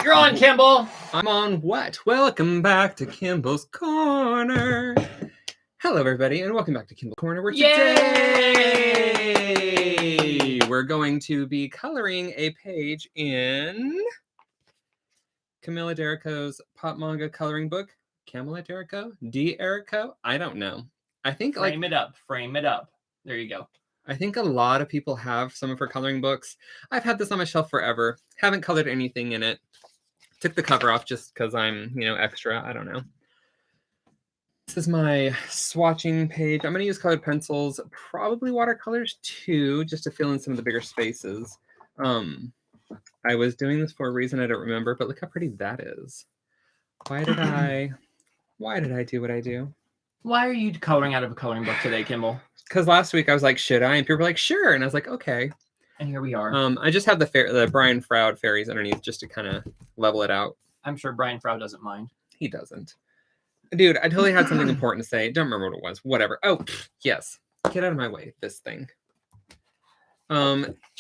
You're on, Kimball. I'm on what? Welcome back to Kimball's Corner. Hello, everybody, and welcome back to Kimball's Corner. Where today we're going to be coloring a page in Camilla D'Erico's pop manga coloring book. Camilla D'Erico? D'Erico? I don't know. I think Frame it up. Frame it up. There you go. I think a lot of people have some of her coloring books. I've had this on my shelf forever. Haven't colored anything in it. Took the cover off just because I'm, extra. I don't know. This is my swatching page. I'm going to use colored pencils, probably watercolors too, just to fill in some of the bigger spaces. I was doing this for a reason I don't remember, but look how pretty that is. Why did I do what I do? Why are you coloring out of a coloring book today, Kimball? Because last week I was like, should I? And people were like, sure. And I was like, okay. And here we are. I just have the Brian Froud fairies underneath just to kind of level it out. I'm sure Brian Froud doesn't mind. He doesn't. Dude, I totally had something important to say. Don't remember what it was. Whatever. Oh, yes. Get out of my way, this thing.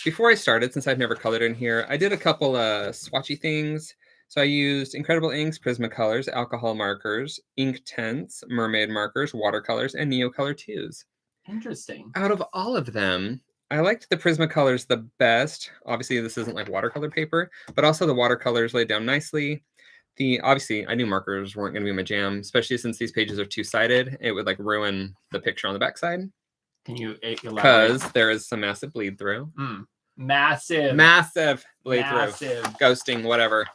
Before I started, since I've never colored in here, I did a couple swatchy things. So I used Incredible Inks, Prismacolors, alcohol markers, Inktense, mermaid markers, watercolors, and Neocolor 2s. Interesting. Out of all of them, I liked the Prismacolors the best. Obviously, this isn't like watercolor paper, but also the watercolors laid down nicely. Obviously, I knew markers weren't going to be my jam, especially since these pages are two-sided. It would like ruin the picture on the backside. Can you elaborate? Because there is some massive bleed through. Massive bleed through. Ghosting, whatever.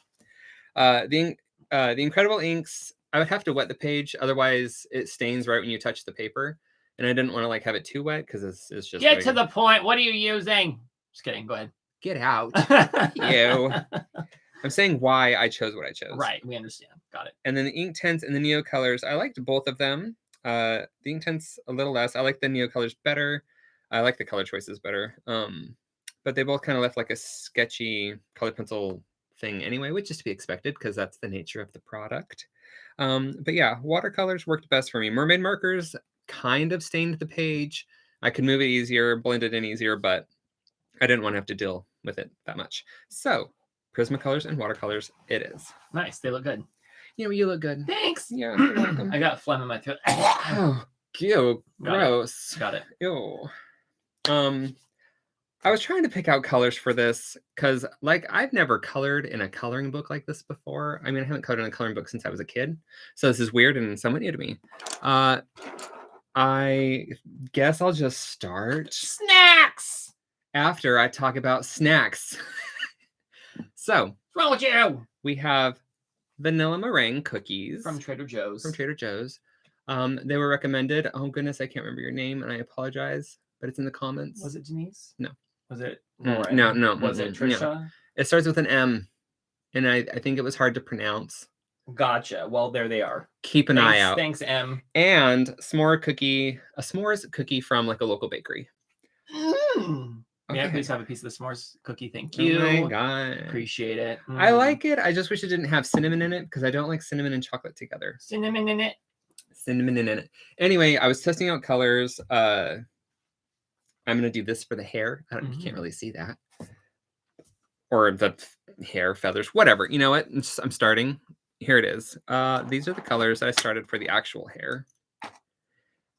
The Incredible Inks, I would have to wet the page, otherwise it stains right when you touch the paper. And I didn't want to like have it too wet because it's just get to the point. What are you using? Just kidding. Go ahead. Get out. You. I'm saying why I chose what I chose. Right. We understand. Got it. And then the Inktense and the Neocolors, I liked both of them. The Inktense a little less. I like the Neocolors better. I like the color choices better. But they both kind of left like a sketchy colored pencil thing anyway, which is to be expected because that's the nature of the product. But yeah, watercolors worked best for me. Mermaid markers kind of stained the page. I could move it easier, blend it in easier, but I didn't want to have to deal with it that much. So Prismacolors and watercolors it is. Nice. They look good. You look good. Thanks. Yeah, you're welcome. I got phlegm in my throat. Oh, ew, gross. Got it. Ew. I was trying to pick out colors for this because, like, I've never colored in a coloring book like this before. I mean, I haven't colored in a coloring book since I was a kid, so this is weird and somewhat new to me. I guess I'll just start Snacks after I talk about snacks. So, what's wrong with you? We have vanilla meringue cookies from Trader Joe's. They were recommended. Oh goodness, I can't remember your name, and I apologize, but it's in the comments. Was it Denise? No. Was it? No. Was it Trisha? No. It starts with an M, and I think it was hard to pronounce. Gotcha. Well, there they are. Keep an eye out. Thanks, M. And a s'mores cookie from like a local bakery. Okay. Yeah, please have a piece of the s'mores cookie. Thank you. Oh my god. Appreciate it. I like it. I just wish it didn't have cinnamon in it because I don't like cinnamon and chocolate together. Cinnamon in it. Anyway, I was testing out colors. I'm gonna do this for the hair. You can't really see that. Or the hair, feathers, whatever. You know what? I'm starting. Here it is. These are the colors I started for the actual hair.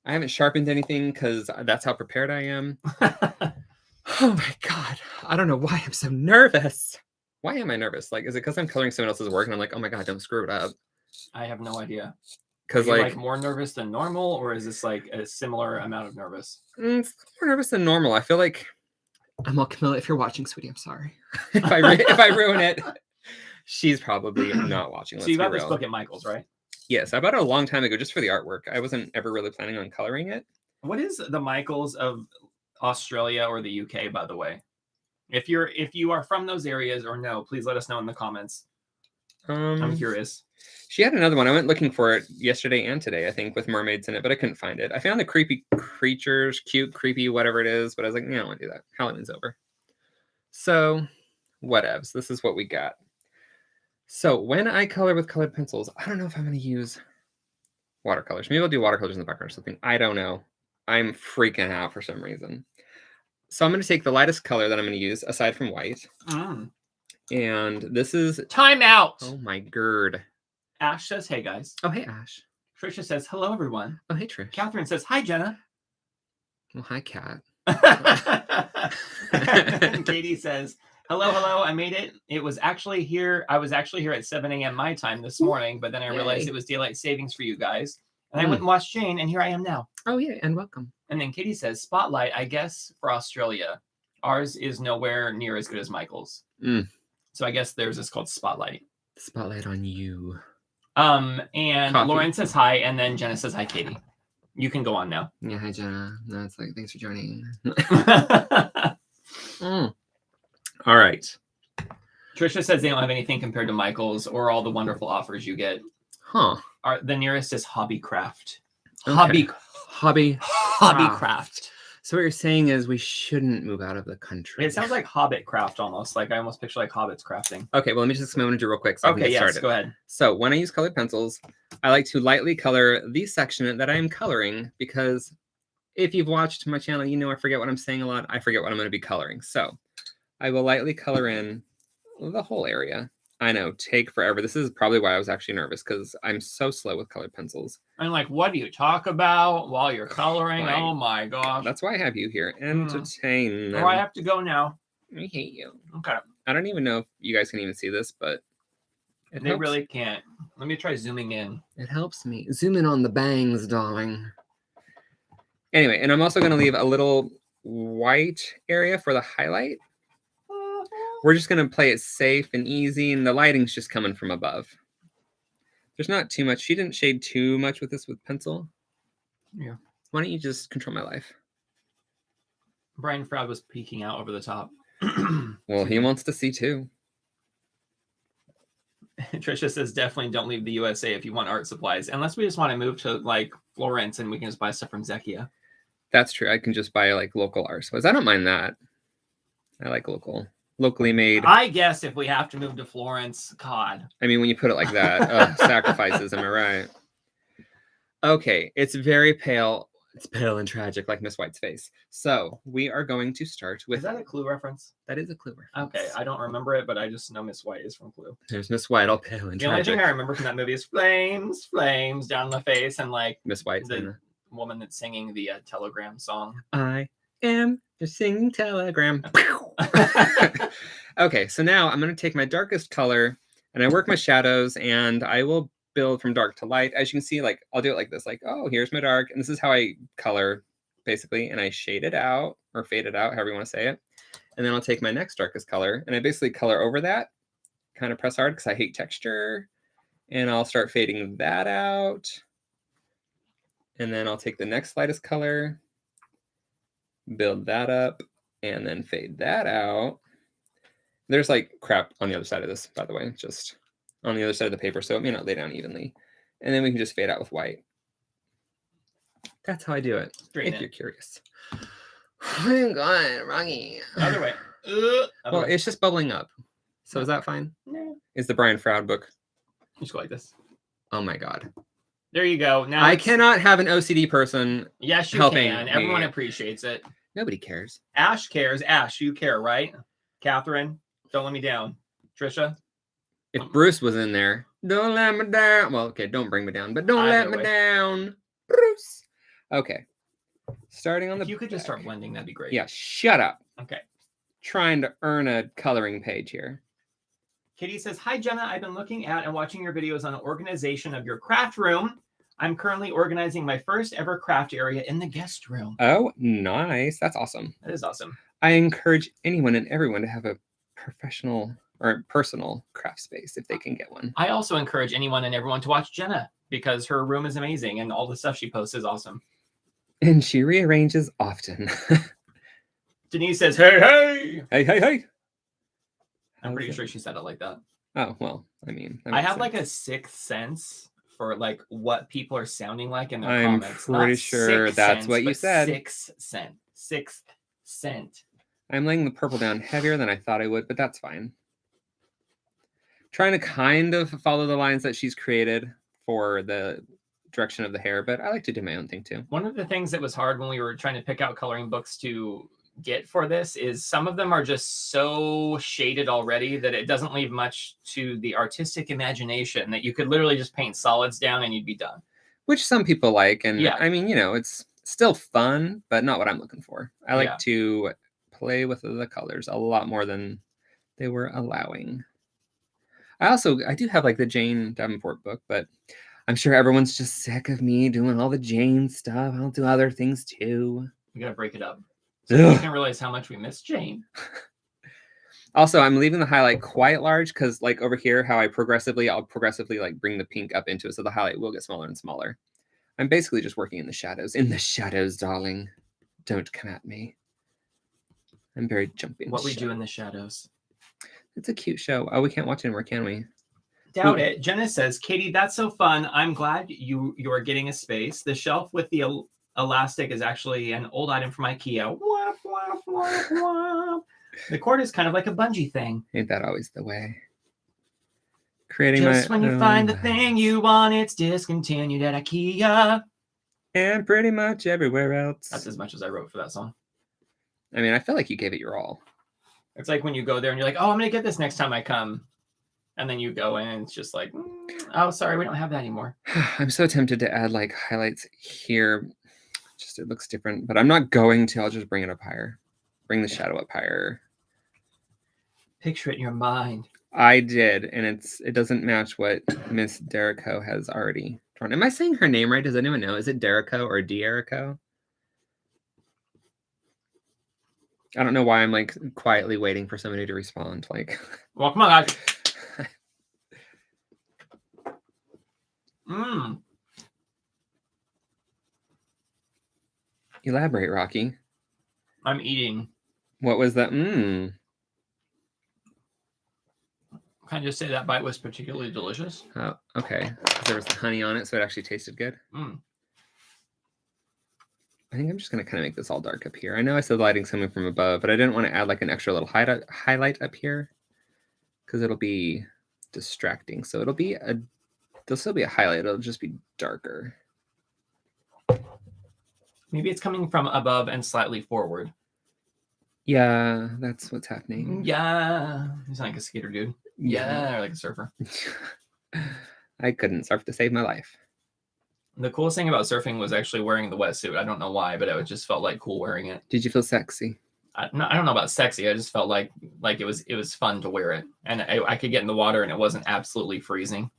I haven't sharpened anything because that's how prepared I am. Oh my god. I don't know why I'm so nervous. Why am I nervous? Like, is it because I'm coloring someone else's work and I'm like, oh my god, don't screw it up? I have no idea. Because like more nervous than normal, or is this like a similar amount of nervous? It's more nervous than normal. I feel like I'm all Camilla. If you're watching, sweetie, I'm sorry. if I ruin it, she's probably not watching. So you got this book at Michael's, right? Yes, I bought it a long time ago just for the artwork. I wasn't ever really planning on coloring it. What is the Michael's of Australia or the UK, by the way? If you are from those areas or no, please let us know in the comments. I'm curious. She had another one. I went looking for it yesterday and today, I think, with mermaids in it, but I couldn't find it. I found the creepy creatures, cute, creepy, whatever it is, but I was like, no, I don't want to do that. Halloween's over. So, whatevs. This is what we got. So, when I color with colored pencils, I don't know if I'm going to use watercolors. Maybe I'll do watercolors in the background or something. I don't know. I'm freaking out for some reason. So I'm going to take the lightest color that I'm going to use, aside from white, And this is... Time out. Oh my gird. Ash says, hey, guys. Oh, hey, Ash. Trisha says, hello, everyone. Oh, hey, Trish. Catherine says, hi, Jenna. Well, hi, Kat. And Katie says, hello, I made it. I was actually here at 7 a.m. my time this morning, but then I realized Yay. it was daylight savings for you guys. And I went and watched Jane, and here I am now. Oh, yeah, and welcome. And then Katie says, spotlight, I guess, for Australia. Ours is nowhere near as good as Michael's. So I guess theirs is called Spotlight. Spotlight on you. And Coffee. Lauren says hi, and then Jenna says hi, Katie. You can go on now. Yeah, hi, Jenna. No, it's like, thanks for joining. All right. Trisha says they don't have anything compared to Michael's or all the wonderful offers you get. Huh. The nearest is Hobbycraft. Okay. Hobbycraft. So what you're saying is we shouldn't move out of the country. It sounds like Hobbit craft almost. Like I almost picture like hobbits crafting. Okay, well, let me just explain what I do real quick. So Okay, yes, go ahead. So when I use colored pencils, I like to lightly color the section that I am coloring because if you've watched my channel, you know I forget what I'm saying a lot. I forget what I'm going to be coloring. So I will lightly color in the whole area. I know, take forever. This is probably why I was actually nervous because I'm so slow with colored pencils. I'm like, what do you talk about while you're coloring? Right. Oh my gosh. That's why I have you here. Entertain them. Oh, I have to go now. I hate you. Okay. I don't even know if you guys can even see this, but They really can't. Let me try zooming in. It helps me. Zoom in on the bangs, darling. Anyway, and I'm also going to leave a little white area for the highlight. We're just going to play it safe and easy, and the lighting's just coming from above. There's not too much. She didn't shade too much with this with pencil. Yeah. Why don't you just control my life? Brian Froud was peeking out over the top. Well, he wants to see too. Trisha says definitely don't leave the USA if you want art supplies, unless we just want to move to like Florence and we can just buy stuff from Zekia. That's true. I can just buy like local art supplies. I don't mind that. I like locally made. I guess if we have to move to Florence, God. I mean, when you put it like that, sacrifices. Am I right? Okay, it's very pale. It's pale and tragic, like Miss White's face. So we are going to start with. Is that a Clue reference? That is a Clue reference. Okay, I don't remember it, but I just know Miss White is from Clue. There's Miss White, all pale and the only tragic. thing I remember from that movie is flames, flames down the face, and like Miss White, the woman that's singing the Telegram song. I am the singing telegram. Okay, so now I'm going to take my darkest color and I work my shadows and I will build from dark to light. As you can see, like I'll do it like this, like, oh, here's my dark. And this is how I color basically. And I shade it out or fade it out, however you want to say it. And then I'll take my next darkest color and I basically color over that, kind of press hard because I hate texture. And I'll start fading that out. And then I'll take the next lightest color, build that up, and then fade that out. There's like crap on the other side of this, by the way, just on the other side of the paper, so it may not lay down evenly. And then we can just fade out with white. That's how I do it, if you're curious. Oh God, Rocky. Other way. Well, it's just bubbling up. So is that fine? No. Is the Brian Froud book? Just go like this. Oh my God. There you go. Now I cannot have an OCD person. Yes, you helping can. me. Everyone appreciates it. Nobody cares. Ash cares. Ash, you care, right? Catherine, don't let me down. Trisha? If Bruce was in there, don't let me down. Well, okay, don't bring me down, but don't let me down. Bruce. Okay. Starting on the If you could just start blending, that'd be great. Yeah, shut up. Okay. Trying to earn a coloring page here. Kitty says, hi, Jenna. I've been looking at and watching your videos on organization of your craft room. I'm currently organizing my first ever craft area in the guest room. Oh, nice. That's awesome. That is awesome. I encourage anyone and everyone to have a professional or personal craft space if they can get one. I also encourage anyone and everyone to watch Jenna because her room is amazing and all the stuff she posts is awesome. And she rearranges often. Denise says, hey, hey. Hey, hey, hey. I'm pretty sure she said it like that. Oh, well, I mean. I have like a sixth sense for like what people are sounding like in their comments. I'm pretty sure that's what you said. Sixth sense. I'm laying the purple down heavier than I thought I would, but that's fine. Trying to kind of follow the lines that she's created for the direction of the hair, but I like to do my own thing too. One of the things that was hard when we were trying to pick out coloring books to get for this is some of them are just so shaded already that it doesn't leave much to the artistic imagination, that you could literally just paint solids down and you'd be done. Which some people like. And Yeah. I mean, it's still fun, but not what I'm looking for. I like Yeah. to play with the colors a lot more than they were allowing. I do have like the Jane Davenport book, but I'm sure everyone's just sick of me doing all the Jane stuff. I'll do other things too. We gotta break it up so you can realize how much we miss Jane. Also, I'm leaving the highlight quite large because, like over here, how I'll progressively like bring the pink up into it, so the highlight will get smaller and smaller. I'm basically just working in the shadows. In the shadows, darling. Don't come at me. I'm very jumpy. What we do in the shadows. It's a cute show. Oh, we can't watch it anymore, can we? Doubt it. Jenna says, Katie, that's so fun. I'm glad you are getting a space. The shelf with the elastic is actually an old item from IKEA. Wah, wah, wah, wah. The cord is kind of like a bungee thing. Ain't that always the way? Creating just when you find the thing you want, it's discontinued at IKEA. And pretty much everywhere else. That's as much as I wrote for that song. I mean, I feel like you gave it your all. It's like when you go there and you're like, oh, I'm going to get this next time I come. And then you go in and it's just like, oh, sorry, we don't have that anymore. I'm so tempted to add like highlights here. Just it looks different, but I'm not going to. I'll just bring it up higher. Bring the shadow up higher. Picture it in your mind. I did, and it doesn't match what Miss Derico has already drawn. Am I saying her name right? Does anyone know? Is it Derico or Dierico? I don't know why I'm like quietly waiting for somebody to respond. Like, well, come on, guys. Elaborate, Rocky. I'm eating. What was that? Can I just say that bite was particularly delicious? Oh, okay. There was honey on it, so it actually tasted good. I think I'm just going to kind of make this all dark up here. I know I said lighting coming from above, but I didn't want to add like an extra little highlight up here because it'll be distracting. So there'll still be a highlight. It'll just be darker. Maybe it's coming from above and slightly forward. Yeah, that's what's happening. Yeah. He's like a skater dude. Yeah, or like a surfer. I couldn't surf to save my life. The coolest thing about surfing was actually wearing the wetsuit. I don't know why, but it just felt like cool wearing it. Did you feel sexy? I don't know about sexy. I just felt like it was fun to wear it, and I could get in the water and it wasn't absolutely freezing.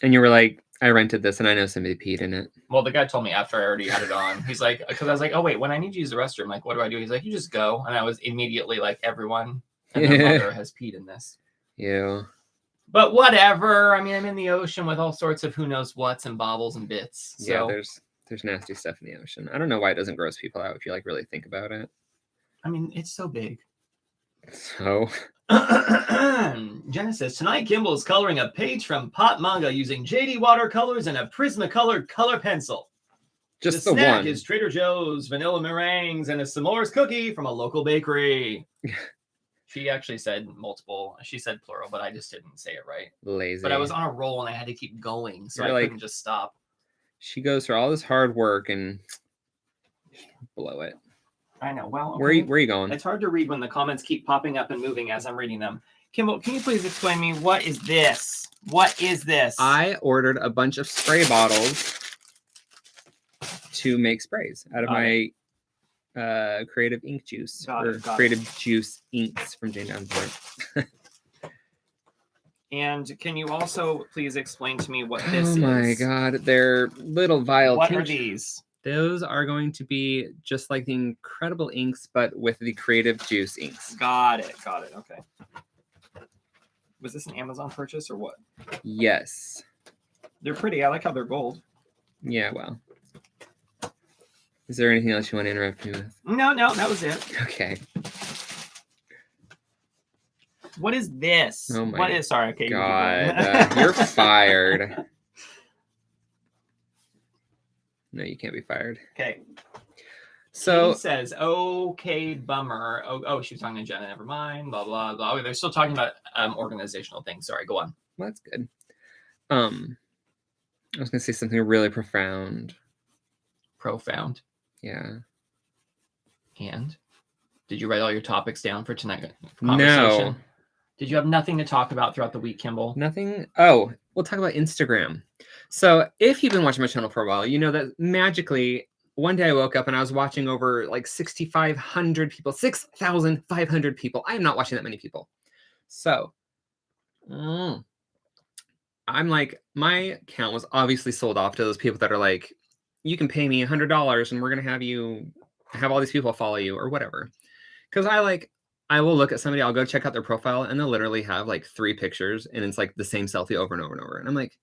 And you were like, I rented this and I know somebody peed in it. Well, the guy told me after I already had it on. He's like, because I was like, oh wait, when I need to use the restroom, like, what do I do? He's like, you just go, and I was immediately like, everyone and their mother has peed in this. Yeah. But whatever. I mean, I'm in the ocean with all sorts of who knows whats and bobbles and bits. So. Yeah, there's nasty stuff in the ocean. I don't know why it doesn't gross people out if you like really think about it. I mean, it's so big. So. Jenna says, tonight Kimball is coloring a page from Pot Manga using JD Watercolors and a Prismacolor color pencil. Just the the snack one. is Trader Joe's vanilla meringues and a s'mores cookie from a local bakery. She actually said multiple. She said plural, but I just didn't say it right. Lazy. But I was on a roll and I had to keep going, so You're I couldn't just stop. She goes through all this hard work and blow it. I know. Well, okay. Where are you going? It's hard to read when the comments keep popping up and moving as I'm reading them. Kimball, can you please explain me what is this? What is this? I ordered a bunch of spray bottles to make sprays out of my creative ink juice creative juice inks from Jane Davenport. And can you also please explain to me what this is? Oh my god, they're little vial. What are these? Those are going to be just like the incredible inks, but with the creative juice inks. Got it. Okay. Was this an Amazon purchase or what? Yes. They're pretty. I like how they're gold. Yeah, well. Is there anything else you want to interrupt me with? No, that was it. Okay. What is this? Oh my sorry, okay. God, you're fired. No, you can't be fired. Okay. So he says, okay, bummer. Oh, she was talking to Jenna. Never mind. Blah, blah, blah. Oh, they're still talking about organizational things. Sorry, go on. Well, that's good. I was going to say something really profound. Profound? Yeah. And? Did you write all your topics down for tonight? No. Did you have nothing to talk about throughout the week, Kimball? Nothing. Oh, we'll talk about Instagram. So if you've been watching my channel for a while, you know that magically one day I woke up and I was watching over like 6,500 people, 6,500 people. I am not watching that many people. So I'm like, my account was obviously sold off to those people that are like, you can pay me $100 and we're going to have you have all these people follow you or whatever. Because I will look at somebody, I'll go check out their profile, and they'll literally have like 3 pictures, and it's like the same selfie over and over and over. And I'm like,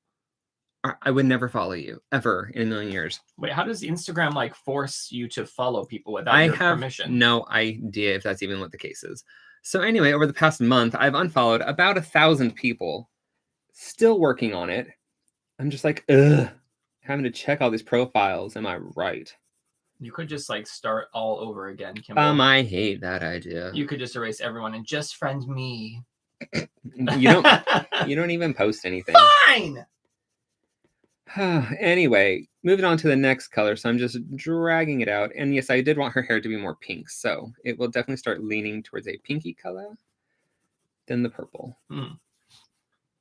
I would never follow you ever in a million years. Wait, how does Instagram like force you to follow people without your permission? I have no idea if that's even what the case is. So anyway, over the past month, I've unfollowed about 1,000 people. Still working on it. I'm just like, ugh, having to check all these profiles. Am I right? You could just like start all over again, Kimball. I hate that idea. You could just erase everyone and just friend me. You don't even post anything. Fine. Anyway, moving on to the next color. So I'm just dragging it out. And yes, I did want her hair to be more pink. So it will definitely start leaning towards a pinky color than the purple.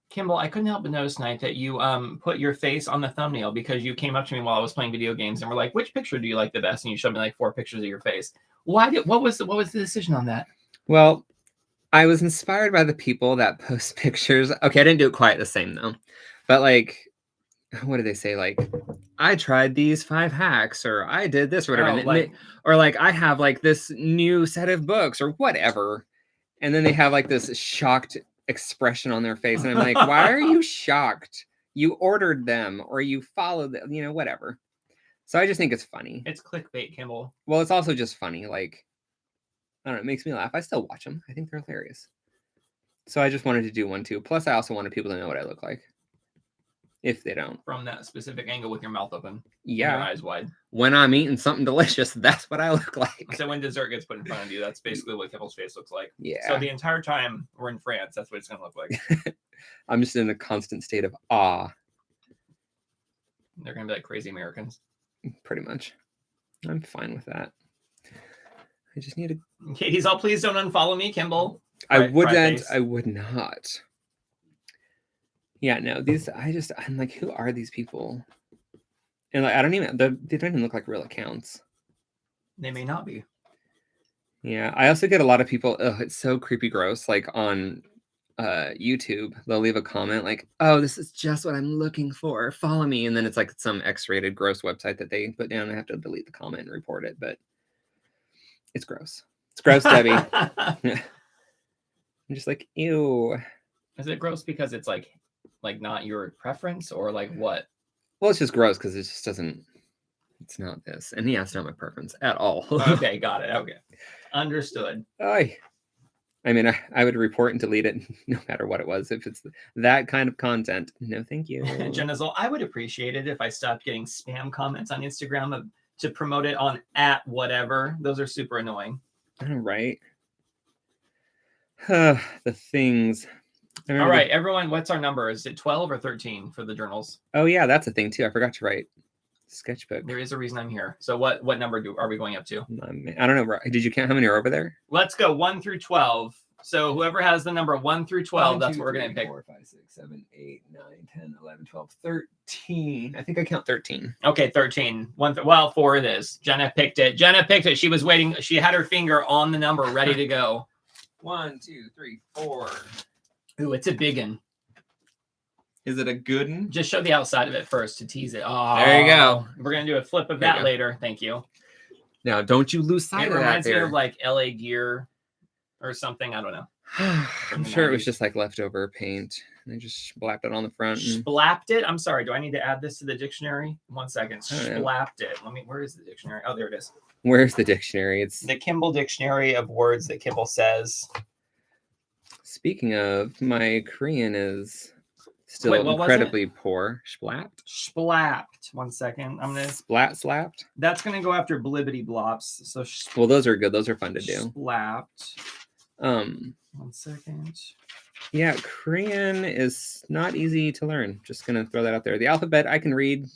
Kimball, I couldn't help but notice tonight that you put your face on the thumbnail because you came up to me while I was playing video games and were like, which picture do you like the best? And you showed me like 4 pictures of your face. What was the decision on that? Well, I was inspired by the people that post pictures. Okay, I didn't do it quite the same though. But like, what do they say? Like, I tried these 5 hacks, or I did this, or whatever. Or like, I have like this new set of books, or whatever. And then they have like this shocked expression on their face. And I'm like, why are you shocked? You ordered them, or you followed them, whatever. So I just think it's funny. It's clickbait, Kimball. Well, it's also just funny. Like, I don't know, it makes me laugh. I still watch them. I think they're hilarious. So I just wanted to do one too. Plus, I also wanted people to know what I look like. If they don't. From that specific angle with your mouth open. Yeah. And your eyes wide. When I'm eating something delicious, that's what I look like. So when dessert gets put in front of you, that's basically what Kimball's face looks like. Yeah. So the entire time we're in France, that's what it's going to look like. I'm just in a constant state of awe. They're going to be like crazy Americans. Pretty much. I'm fine with that. I just need to... Katie's all, please don't unfollow me, Kimball. I would not. Yeah, no, I'm like, who are these people? And like, they don't even look like real accounts. They may not be. Yeah, I also get a lot of people, it's so creepy gross, like on YouTube, they'll leave a comment like, oh, this is just what I'm looking for, follow me. And then it's like some X-rated gross website that they put down. I have to delete the comment and report it, but it's gross. It's gross, Debbie. I'm just like, ew. Is it gross because it's like not your preference, or like what? Well, it's just gross because it just doesn't, it's not this. And yeah, it's not my preference at all. Okay, got it. Okay. Understood. I mean, I would report and delete it no matter what it was. If it's that kind of content, no thank you. Jenna's all, I would appreciate it if I stopped getting spam comments on Instagram to promote it on @whatever. Those are super annoying. All right. The things. All right, everyone, what's our number? Is it 12 or 13 for the journals? Oh, yeah, that's a thing, too. I forgot to write. Sketchbook. There is a reason I'm here. So what number are we going up to? I don't know. Did you count how many are over there? Let's go 1 through 12. So whoever has the number 1 through 12, that's what we're going to pick. 4, 5, 6, 7, 8, 9, 10, 11, 12, 13. I think I count 13. Okay, 13. 4 it is. Jenna picked it. She was waiting. She had her finger on the number ready to go. 1, 2, 3, 4. Ooh, it's a big one. Is it a good one? Just show the outside of it first to tease it. Oh, there you go. We're going to do a flip of that later. Thank you. Now, don't you lose sight of that. It reminds me of like LA Gear or something. I don't know. I'm sure it was just like leftover paint. And I just splapped it on the front. Splapped it? I'm sorry. Do I need to add this to the dictionary? 1 second. Splapped it. Where is the dictionary? Oh, there it is. Where's the dictionary? It's the Kimball dictionary of words that Kimball says. Speaking of, my Korean is still incredibly poor. Splapped? Splapped. 1 second. I'm going to... Slapped? That's going to go after blibbity blops. So well, those are good. Those are fun to do. Splapped. 1 second. Yeah, Korean is not easy to learn. Just going to throw that out there. The alphabet I can read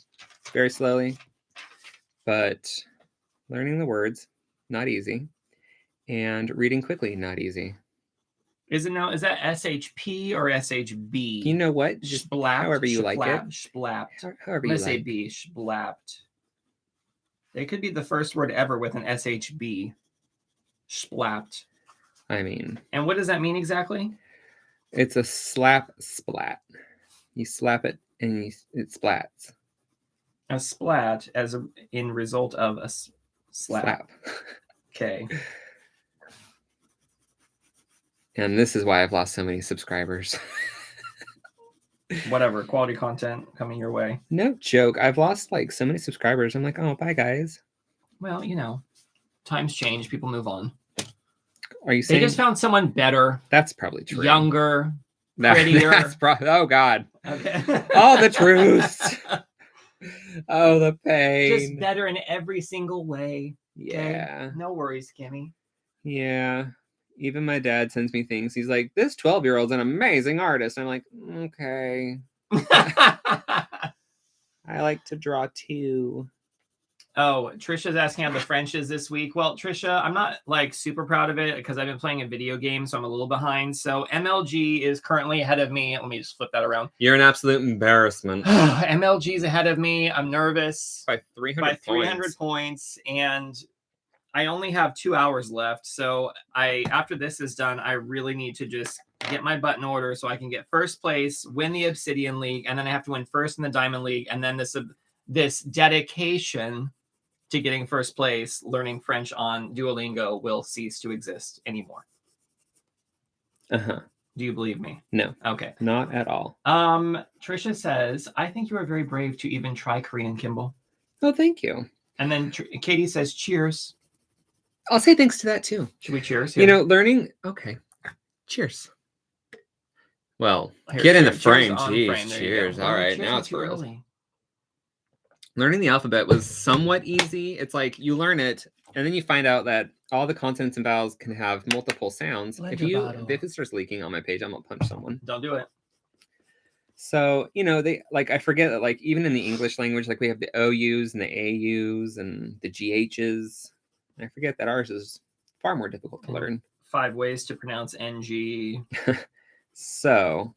very slowly, but learning the words, not easy. And reading quickly, not easy. Is it now? Is that SHP or SHB? You know what? Just however you like it. Splapped. However I'm you gonna say like. B. Splapped. It could be the first word ever with an SHB. Splapped. I mean. And what does that mean exactly? It's a slap splat. You slap it and it splats. A splat as in result of a slap. Okay. And this is why I've lost so many subscribers. Whatever, quality content coming your way. No joke. I've lost like so many subscribers. I'm like, oh, bye guys. Well, you know, times change. People move on. Are you saying they just found someone better? That's probably true. Younger, prettier. Oh God. Okay. All the truth. Oh, the pain. Just better in every single way. Yeah. Okay? No worries, Kimmy. Yeah. Even my dad sends me things. He's like, this 12-year-old's an amazing artist. I'm like, okay. I like to draw too. Oh, Trisha's asking how the French is this week. Well, Trisha, I'm not like super proud of it because I've been playing a video game, so I'm a little behind. So MLG is currently ahead of me. Let me just flip that around. You're an absolute embarrassment. MLG is ahead of me. I'm nervous. By 300 points. And I only have 2 hours left. So after this is done, I really need to just get my butt in order so I can get first place, win the Obsidian League, and then I have to win first in the Diamond League. And then this dedication to getting first place, learning French on Duolingo will cease to exist anymore. Uh-huh. Do you believe me? No. Okay. Not at all. Trisha says, I think you are very brave to even try Korean, Kimball. Oh, thank you. And then Katie says, cheers. I'll say thanks to that too. Should we cheers? You know, learning. Okay. Cheers. Well, get in the frame. Jeez, cheers. All right. Now it's for real. Learning the alphabet was somewhat easy. It's like you learn it, and then you find out that all the consonants and vowels can have multiple sounds. If it starts leaking on my page, I'm gonna punch someone. Don't do it. So, you know, I forget that, like, even in the English language, like, we have the OUs and the AUs and the GHs. And I forget that ours is far more difficult to learn. 5 ways to pronounce NG. So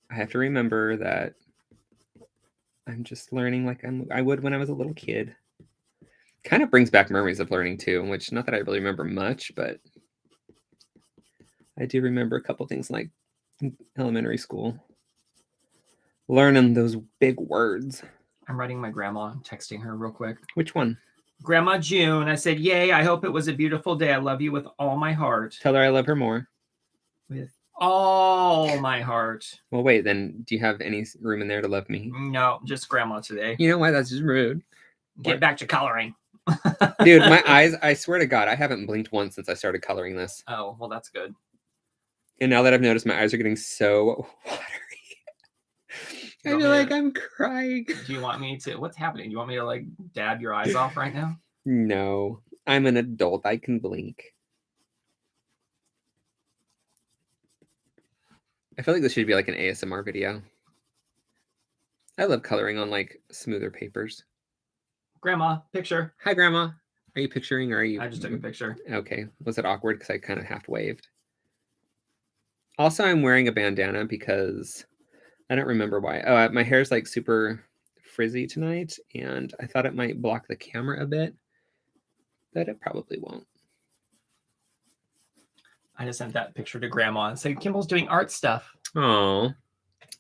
I have to remember that I'm just learning like I would when I was a little kid. Kind of brings back memories of learning too, which not that I really remember much, but I do remember a couple things like elementary school. Learning those big words. I'm writing my grandma. I'm texting her real quick. Which one? Grandma June. I said, yay, I hope it was a beautiful day. I love you with all my heart. Tell her I love her more. With all my heart. Well, wait, then do you have any room in there to love me? No, just grandma today. You know why? That's just rude. Get back to coloring. Dude, my eyes, I swear to God, I haven't blinked once since I started coloring this. Oh, well, that's good. And now that I've noticed my eyes are getting so watery. I feel like I'm crying. Do you want me to? What's happening? Do you want me to like dab your eyes off right now? No, I'm an adult. I can blink. I feel like this should be like an ASMR video. I love coloring on like smoother papers. Grandma, picture. Hi, Grandma. Are you picturing or are you? I just took a picture. Okay. Was it awkward because I kind of half waved? Also, I'm wearing a bandana because I don't remember why. Oh, my hair's like super frizzy tonight, and I thought it might block the camera a bit, but it probably won't. I just sent that picture to Grandma and said, Kimball's doing art stuff. Oh,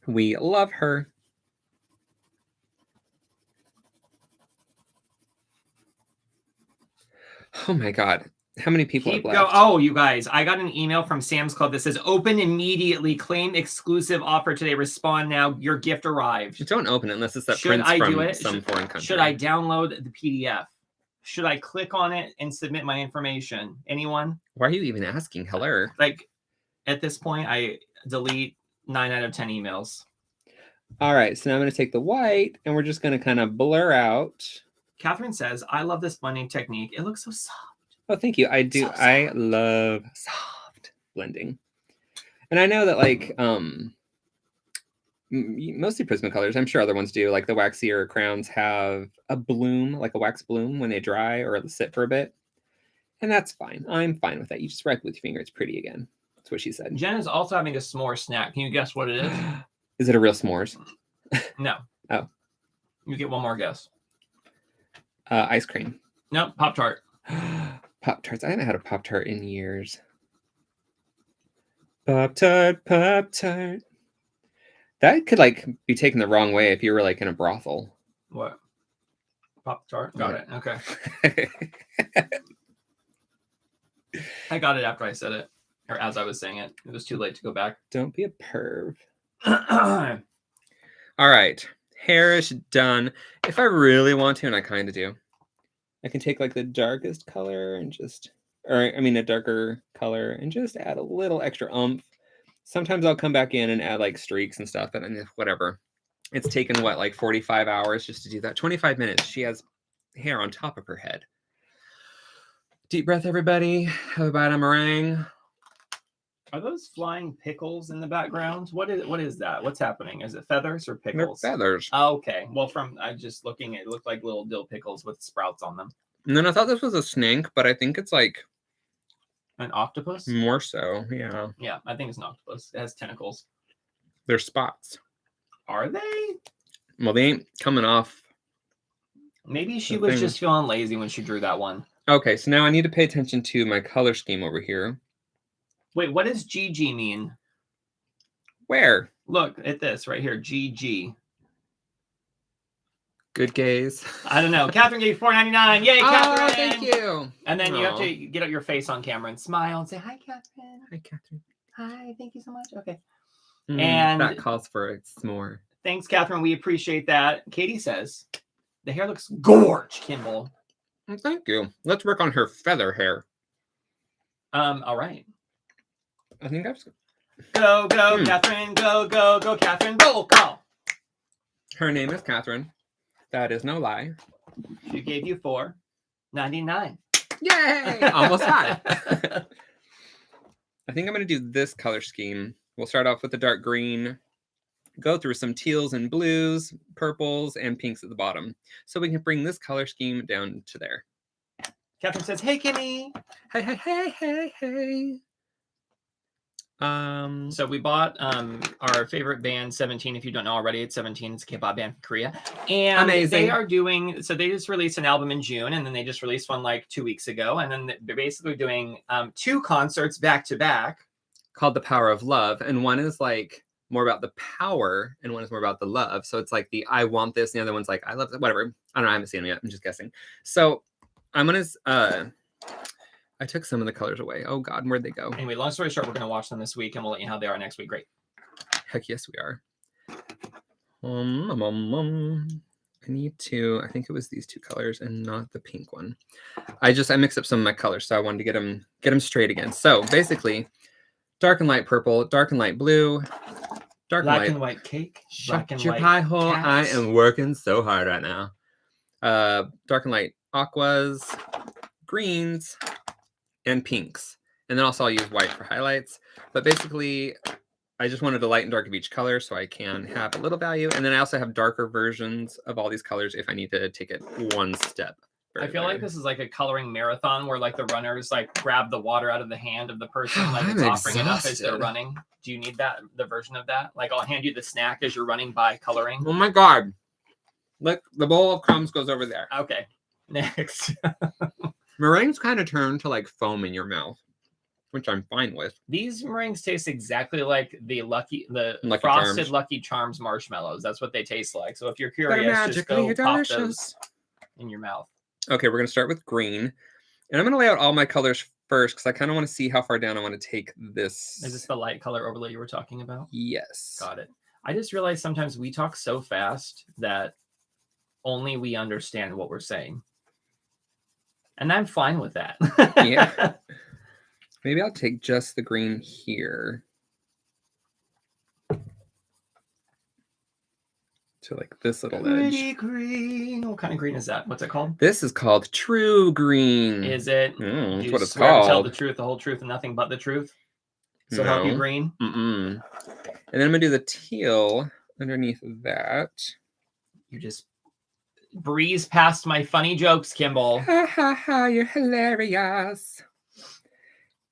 we love her. Oh my God. How many people have left? Oh, you guys, I got an email from Sam's Club that says, open immediately, claim exclusive offer today, respond now, your gift arrived. Don't open it unless it's that prince from some foreign country. Should I download the PDF? Should I click on it and submit my information? Anyone? Why are you even asking? Hello? Like, at this point, I delete 9 out of 10 emails. All right, so now I'm going to take the white, and we're just going to kind of blur out. Catherine says, I love this blending technique. It looks so soft. Oh, thank you. I do. I love soft blending. And I know that like mostly Prismacolors, I'm sure other ones do, like the waxier crowns have a bloom, like a wax bloom when they dry or sit for a bit. And that's fine. I'm fine with that. You just spread with your finger. It's pretty again. That's what she said. Jen is also having a s'more snack. Can you guess what it is? Is it a real s'mores? No. Oh. You get one more guess. Ice cream. No, Pop-Tart. Pop-Tarts. I haven't had a Pop-Tart in years. Pop-Tart, Pop-Tart. That could like be taken the wrong way if you were like in a brothel. What? Pop-Tart? Got it. Okay. I got it after I said it. Or as I was saying it. It was too late to go back. Don't be a perv. All right. Hair is done. If I really want to, and I kind of do, I can take like the darkest color and just, or I mean a darker color and just add a little extra oomph. Sometimes I'll come back in and add like streaks and stuff, but whatever. It's taken what, like 45 hours just to do that. 25 minutes. She has hair on top of her head. Deep breath, everybody. Have a bite of meringue. Are those flying pickles in the background? What is that? What's happening? Is it feathers or pickles? They're feathers. Oh, okay. Well, from I just looking, it looked like little dill pickles with sprouts on them. And then I thought this was a snake, but I think it's like an octopus. More so, yeah. Yeah, I think it's an octopus. It has tentacles. They're spots. Are they? Well, they ain't coming off. Maybe she was just feeling lazy when she drew that one. Okay, so now I need to pay attention to my color scheme over here. Wait, what does GG mean? Where? Look at this right here, GG. Good gaze. I don't know. Catherine gave $4.99. Yay, Catherine! Oh, thank you. And then you have to get out your face on camera and smile and say, "Hi, Catherine." Hi, Catherine. Hi, thank you so much. Okay. And that calls for a s'more. Thanks, Catherine. We appreciate that. Katie says, the hair looks gorge, Kimball. Thank you. Let's work on her feather hair. All right. I think I've... Go, Catherine. Go, Catherine. Roll call. Her name is Catherine. That is no lie. She gave you $4.99. Yay! Almost had. I think I'm going to do this color scheme. We'll start off with the dark green, go through some teals and blues, purples, and pinks at the bottom. So we can bring this color scheme down to there. Catherine says, "Hey, Kimmy." Hey. So we bought our favorite band, 17. If you don't know already, it's 17. It's a K-pop band from Korea. And amazing. They are doing, so they just released an album in June, and then they just released one like 2 weeks ago. And then they're basically doing 2 concerts back to back. Called The Power of Love. And one is like more about the power, and one is more about the love. So it's like the I want this, and the other one's like I love it, whatever. I don't know. I haven't seen it yet. I'm just guessing. So I'm going to... I took some of the colors away. Oh, God, where'd they go? Anyway, long story short, we're going to watch them this week, and we'll let you know how they are next week. Great. Heck yes, we are. I need to... I think it was these 2 colors and not the pink one. I mixed up some of my colors, so I wanted to get them straight again. So basically, dark and light purple, dark and light blue, dark black and light... and white cake. Shut your pie hole. I am working so hard right now. Dark and light aquas, greens, and pinks. And then also I'll use white for highlights. But basically, I just wanted the light and dark of each color so I can have a little value. And then I also have darker versions of all these colors if I need to take it one step further. I feel like this is like a coloring marathon where like the runners like grab the water out of the hand of the person, like it's offering it up as they're running. Do you need the version of that? Like I'll hand you the snack as you're running by coloring. Oh my God. Look, the bowl of crumbs goes over there. Okay. Next. Meringues kind of turn to like foam in your mouth, which I'm fine with. These meringues taste exactly like the Lucky frosted Charms. Lucky Charms marshmallows. That's what they taste like. So if you're curious, just go pop those in your mouth. Okay, we're going to start with green. And I'm going to lay out all my colors first because I kind of want to see how far down I want to take this. Is this the light color overlay you were talking about? Yes. Got it. I just realized sometimes we talk so fast that only we understand what we're saying. And I'm fine with that. Yeah. Maybe I'll take just the green here. To like this little Pretty edge. green. What kind of green is that? What's it called? This is called True Green. Is it? That's You what it's swear to tell called. the truth, the whole truth, and nothing but the truth? So No. help you green? And then I'm going to do the teal underneath that. You just breeze past my funny jokes, Kimball. Ha ha ha, you're hilarious.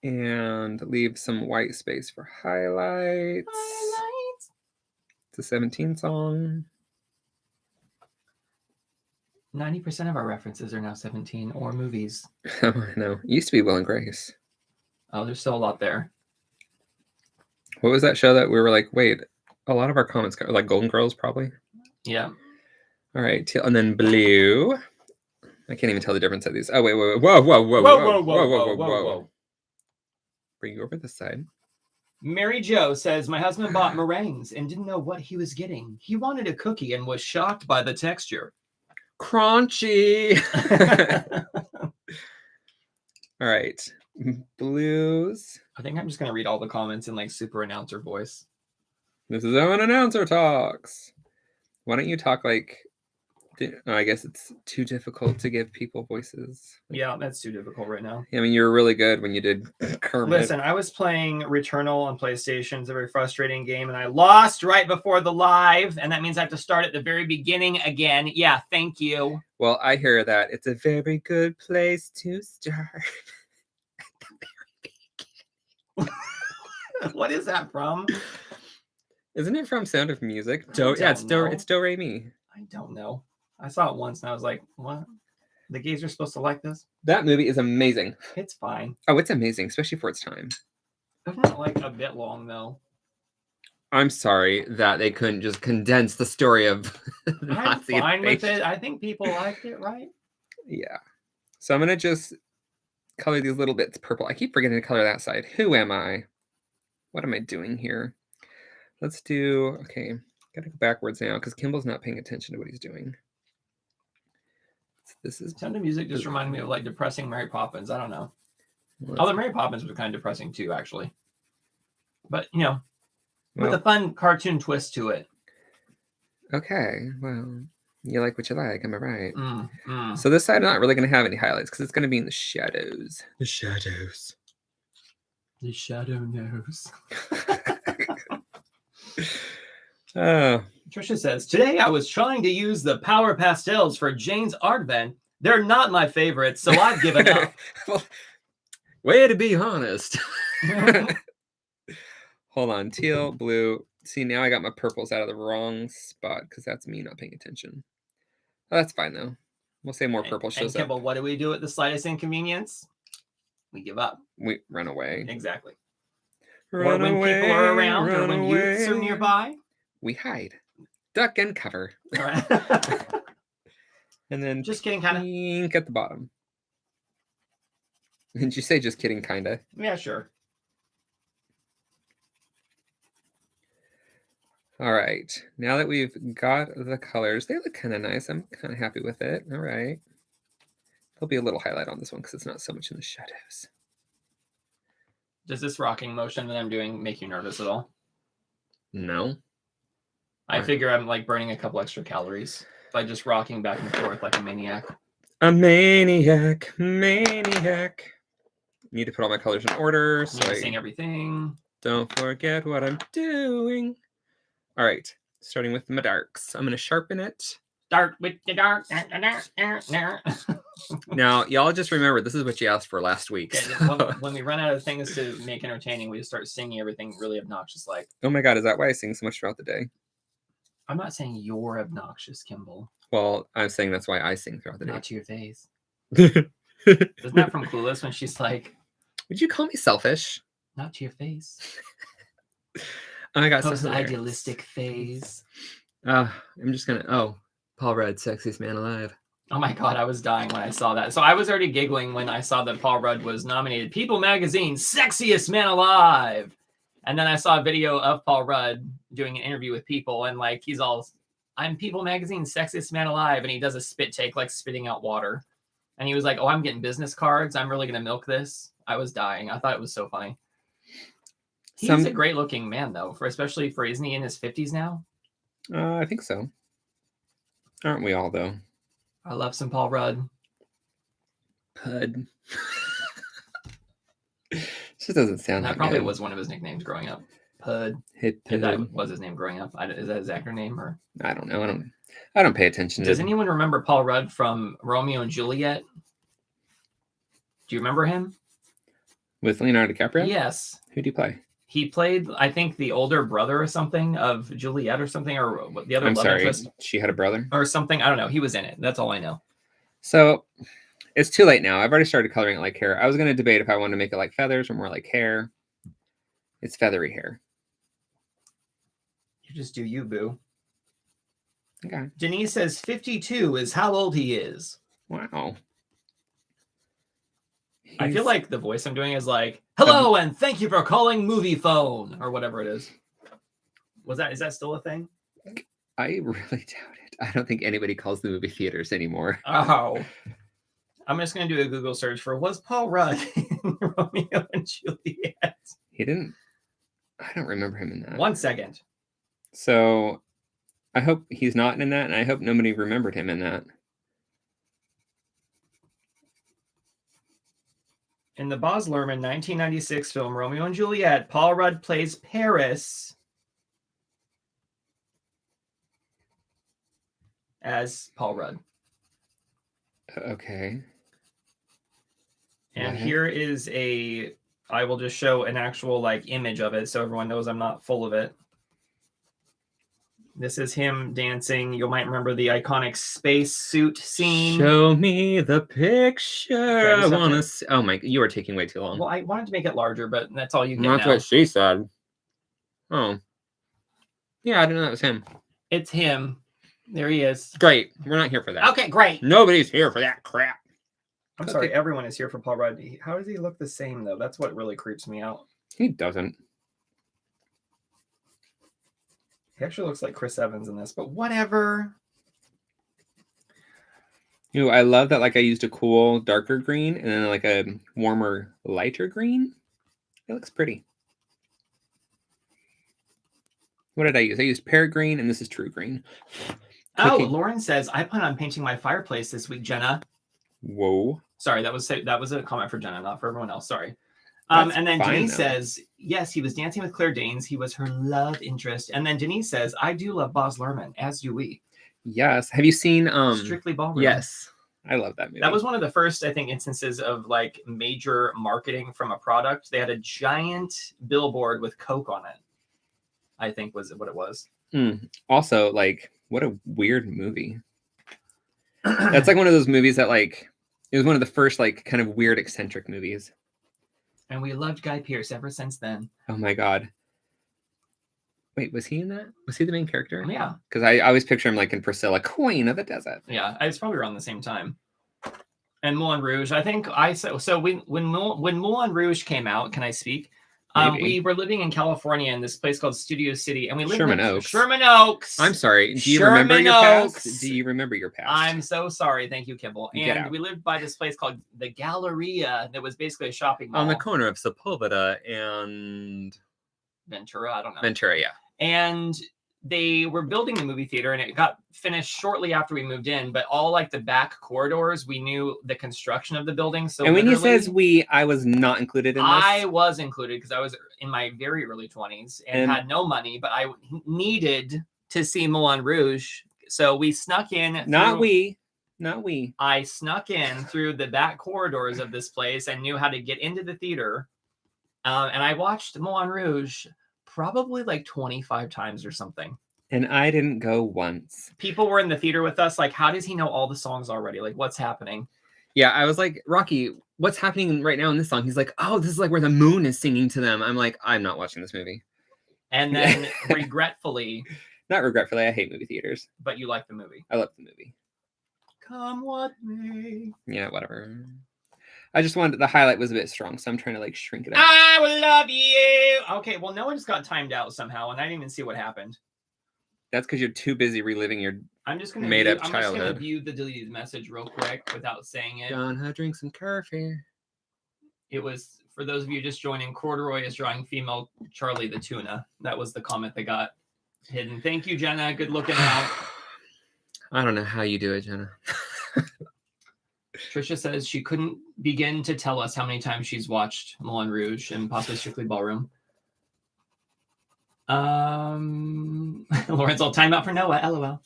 And leave some white space for highlights. It's a 17 song. 90% of our references are now 17 or movies. I know. It used to be Will and Grace. Oh, there's still a lot there. What was that show that we were like, wait, a lot of our comments got like Golden Girls, probably? Yeah. All right, teal, and then blue. I can't even tell the difference of these. Oh, wait. Whoa. Bring you over this side. Mary Jo says, my husband bought meringues and didn't know what he was getting. He wanted a cookie and was shocked by the texture. Crunchy. All right. Blues. I think I'm just going to read all the comments in like super announcer voice. This is Owen Announcer Talks. Why don't you talk like... I guess it's too difficult to give people voices. Yeah, that's too difficult right now. I mean, you were really good when you did Kermit. Listen, I was playing Returnal on PlayStation. It's a very frustrating game, and I lost right before the live, and that means I have to start at the very beginning again. Yeah, thank you. Well, I hear that. It's a very good place to start. At the very beginning. What is that from? Isn't it from Sound of Music? It's Do Re Mi. I don't know. I saw it once and I was like, what? The gays are supposed to like this? That movie is amazing. It's fine. Oh, it's amazing, especially for its time. Isn't it like a bit long though? I'm sorry that they couldn't just condense the story of Nazi I'm fine with invasion. it. I think people liked it, right? Yeah. So I'm going to just color these little bits purple. I keep forgetting to color that side. Who am I? What am I doing here? Let's do, okay, got to go backwards now because Kimball's not paying attention to what he's doing. This is Sound of Music just reminded me of like depressing Mary Poppins. I don't know. Although Mary Poppins was kind of depressing too, actually. But, you know, with a fun cartoon twist to it. Okay, well, you like what you like, am I right? So this side I'm not really going to have any highlights because it's going to be in the shadows. The shadows. The shadow knows. Trisha says, today I was trying to use the Power Pastels for Jane's art event. They're not my favorites, so I've given up. Well, way to be honest. Hold on. Teal, blue. See, now I got my purples out of the wrong spot because that's me not paying attention. Oh, that's fine, though. We'll say more purple shows up. Kimball, what do we do at the slightest inconvenience? We give up. We run away. Exactly. Run or when away, people are around or when away. youths are nearby. We hide. Duck and cover. All right. And then just kidding, kind of. Pink at the bottom. Did you say just kidding, kind of? Yeah, sure. All right. Now that we've got the colors, they look kind of nice. I'm kind of happy with it. All right. There'll be a little highlight on this one because it's not so much in the shadows. Does this rocking motion that I'm doing make you nervous at all? No. I figure I'm like burning a couple extra calories by just rocking back and forth like a maniac. A maniac. Need to put all my colors in order. So I sing everything. Don't forget what I'm doing. All right. Starting with my darks. I'm going to sharpen it. Start with the dark. Now, y'all just remember, this is what you asked for last week. Yeah, when we run out of things to make entertaining, we just start singing everything really obnoxious like. Oh my God, is that why I sing so much throughout the day? I'm not saying you're obnoxious, Kimball. Well, I'm saying that's why I sing throughout the day. Not to your face. Isn't that from Clueless when she's like... Would you call me selfish? Not to your face. Oh my God, Post idealistic phase. I'm just going to... Oh, Paul Rudd, sexiest man alive. Oh my God, I was dying when I saw that. So I was already giggling when I saw that Paul Rudd was nominated People Magazine Sexiest Man Alive. And then I saw a video of Paul Rudd doing an interview with People, and like he's all, I'm People Magazine Sexiest Man Alive, and he does a spit take, like spitting out water. And he was like, oh, I'm getting business cards. I'm really going to milk this. I was dying. I thought it was so funny. He's a great looking man, though, especially for, isn't he in his 50s now? I think so. Aren't we all, though? I love some Paul Rudd. Pud. Just doesn't sound that that probably good. was one of his nicknames growing up. Pud. Hit If that Pud. was his name growing up. Is that his actor name or? I don't know. I don't pay attention Does to. anyone remember Paul Rudd from Romeo and Juliet? Do you remember him? With Leonardo DiCaprio? Yes. Who do you play? He played, I think, the older brother or something of Juliet or something, or the other I'm love sorry. interest She had a brother? or something. I don't know. He was in it. That's all I know. So it's too late now. I've already started coloring it like hair. I was going to debate if I wanted to make it like feathers or more like hair. It's feathery hair. You just do you, boo. Okay. Denise says 52 is how old he is. Wow. I feel like the voice I'm doing is like, hello and thank you for calling Movie Phone or whatever it is. Is that still a thing? I really doubt it. I don't think anybody calls the movie theaters anymore. Oh. I'm just going to do a Google search for, was Paul Rudd in Romeo and Juliet? He didn't. I don't remember him in that. 1 second. So I hope he's not in that, and I hope nobody remembered him in that. In the Baz Luhrmann 1996 film Romeo and Juliet, Paul Rudd plays Paris as Paul Rudd. Okay. And here is I will just show an actual image of it so everyone knows I'm not full of it. This is him dancing. You might remember the iconic space suit scene. Show me the picture. Okay, I want to see. Oh my, you are taking way too long. Well, I wanted to make it larger, but that's all you get That's now. what she said. Oh. Yeah, I didn't know that was him. It's him. There he is. Great. We're not here for that. Okay, great. Nobody's here for that crap. I'm sorry, everyone is here for Paul Rudd. How does he look the same, though? That's what really creeps me out. He doesn't. He actually looks like Chris Evans in this, but whatever. Ooh, I love that I used a cool darker green and then a warmer lighter green. It looks pretty. What did I use? I used pear green and this is true green. Oh, Lauren says, I plan on painting my fireplace this week, Jenna. Whoa. Sorry, that was a comment for Jenna, not for everyone else. Sorry. And then Denise says, yes, he was dancing with Claire Danes. He was her love interest. And then Denise says, I do love Baz Luhrmann, as do we. Yes. Have you seen Strictly Ballroom? Yes. I love that movie. That was one of the first, I think, instances of major marketing from a product. They had a giant billboard with Coke on it, I think was what it was. Also, what a weird movie. That's one of those movies that it was one of the first kind of weird eccentric movies. And we loved Guy Pearce ever since then. Oh my God. Wait, was he in that? Was he the main character? Yeah. Because I always picture him in Priscilla, Queen of the Desert. Yeah, it's probably around the same time. And Moulin Rouge, I think when Moulin Rouge came out, can I speak? We were living in California in this place called Studio City, and we lived Sherman in Oaks. Sherman Oaks. I'm sorry. Do you Sherman remember your Oaks. past? Do you remember your past? I'm so sorry. Thank you, Kimball. Get And out. we lived by this place called the Galleria that was basically a shopping mall. On the corner of Sepulveda and Ventura, I don't know. Ventura, yeah. And they were building the movie theater, and it got finished shortly after we moved in. But all the back corridors, we knew the construction of the building. So, and when he says we, I was not included in this. I was included because I was in my very early 20s and had no money, but I needed to see Moulin Rouge, so we snuck in. Not we. I snuck in through the back corridors of this place and knew how to get into the theater, and I watched Moulin Rouge probably 25 times or something. And I didn't go once. People were in the theater with us. How does he know all the songs already? What's happening? Yeah, I was like, Rocky, what's happening right now in this song? He's like, oh, this is where the moon is singing to them. I'm like, I'm not watching this movie. And then regretfully. Not regretfully, I hate movie theaters. But you like the movie. I love the movie. Come what may. Yeah, whatever. I just wanted, the highlight was a bit strong, so I'm trying to shrink it up. I will love you. Okay, well, no one just got timed out somehow, and I didn't even see what happened. That's because you're too busy reliving your I'm made-up childhood. just going to view the deleted message real quick without saying it. Gonna drink some coffee. It was, for those of you just joining, Corduroy is drawing female Charlie the tuna. That was the comment that got hidden. Thank you, Jenna. Good looking out. I don't know how you do it, Jenna. Trisha says she couldn't begin to tell us how many times she's watched Moulin Rouge and possibly Strictly Ballroom. Lauren's all time out for Noah. LOL.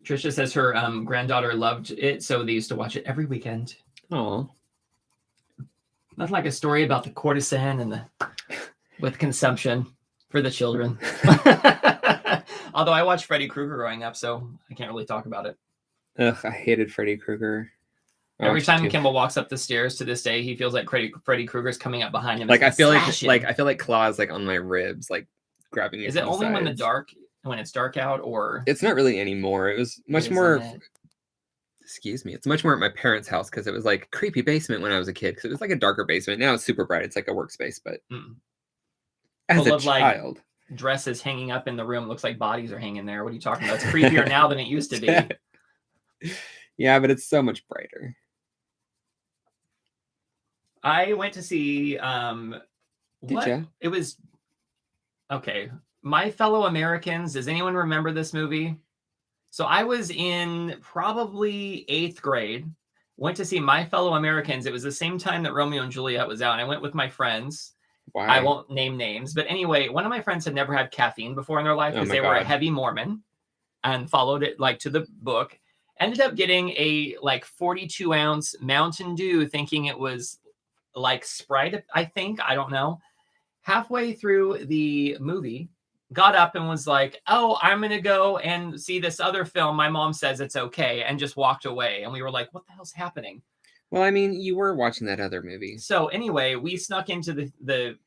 Trisha says her granddaughter loved it, so they used to watch it every weekend. Oh, nothing like a story about the courtesan and with consumption for the children. Although I watched Freddy Krueger growing up, so I can't really talk about it. Ugh, I hated Freddy Krueger. Every time Kimball walks up the stairs to this day, he feels like Freddy Krueger's coming up behind him. Like I feel like claws like on my ribs, like grabbing me. Is it only when it's dark out, or it's not really anymore? It was much more. Excuse me. It's much more at my parents' house because it was like creepy basement when I was a kid. Because it was like a darker basement. Now it's super bright. It's like a workspace, but as a child, like, dresses hanging up in the room looks like bodies are hanging there. What are you talking about? It's creepier now than it used to be. Yeah, but it's so much brighter. I went to see Did you? It was okay. My Fellow Americans. Does anyone remember this movie? So I was in probably 8th grade. Went to see My Fellow Americans. It was the same time that Romeo and Juliet was out. And I went with my friends. Why? I won't name names, but anyway, one of my friends had never had caffeine before in their life because they were a heavy Mormon and followed it like to the book. Ended up getting a like 42-ounce Mountain Dew, thinking it was like Sprite, I think. I don't know. Halfway through the movie, got up and was like, oh, I'm going to go and see this other film. My mom says it's okay, and just walked away. And we were like, what the hell's happening? Well, I mean, you were watching that other movie. So anyway, we snuck into the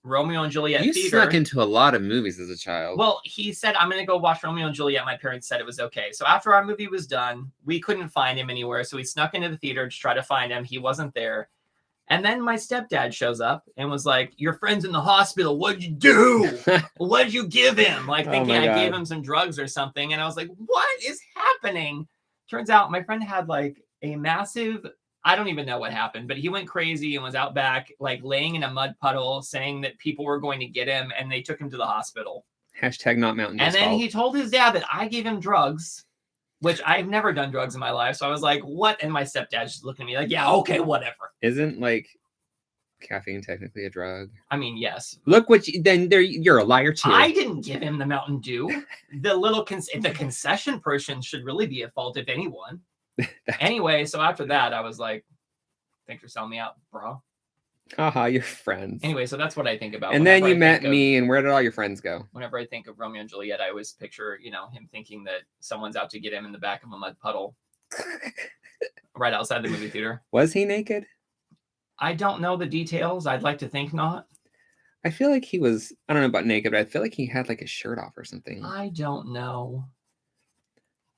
Romeo and Juliet theater. You snuck into a lot of movies as a child. Well, he said, I'm going to go watch Romeo and Juliet. My parents said it was okay. So after our movie was done, we couldn't find him anywhere. So we snuck into the theater to try to find him. He wasn't there. And then my stepdad shows up and was like, your friend's in the hospital. What'd you do? What'd you give him? Like thinking I gave him some drugs or something. And I was like, what is happening? Turns out my friend had like a massive, I don't even know what happened, but he went crazy and was out back, like laying in a mud puddle, saying that people were going to get him, and they took him to the hospital. Hashtag not Mountain Dew. And then he told his dad that I gave him drugs, which I've never done drugs in my life. So I was like, what? And my stepdad just looking at me like, yeah, okay, whatever. Isn't like caffeine technically a drug? I mean, yes. Look what you're a liar too. I didn't give him the Mountain Dew. The little the concession person should really be at fault, if anyone. Anyway, so after that, I was like, thanks for selling me out, bro. Haha, your friends. Anyway, so that's what I think about. And then you met me, and where did all your friends go? Whenever I think of Romeo and Juliet, I always picture, him thinking that someone's out to get him in the back of a mud puddle right outside the movie theater. Was he naked? I don't know the details. I'd like to think not. I feel like he was, I don't know about naked, but I feel like he had like his shirt off or something. I don't know.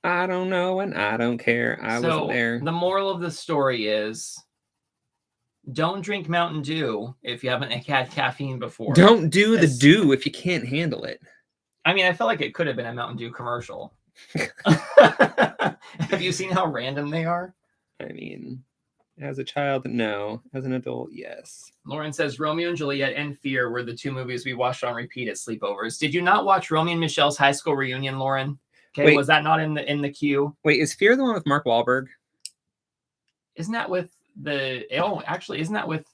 I don't know, and I don't care. I wasn't there. The moral of the story is, don't drink Mountain Dew if you haven't had caffeine before. Don't do the dew if you can't handle it. I mean, I feel like it could have been a Mountain Dew commercial. Have you seen how random they are? I mean, as a child, no. As an adult, yes. Lauren says Romeo and Juliet and Fear were the 2 movies we watched on repeat at sleepovers. Did you not watch Romeo and Michelle's high school reunion, Lauren? Okay, wait, was that not in the queue? Wait, is Fear the one with Mark Wahlberg? Isn't that with isn't that with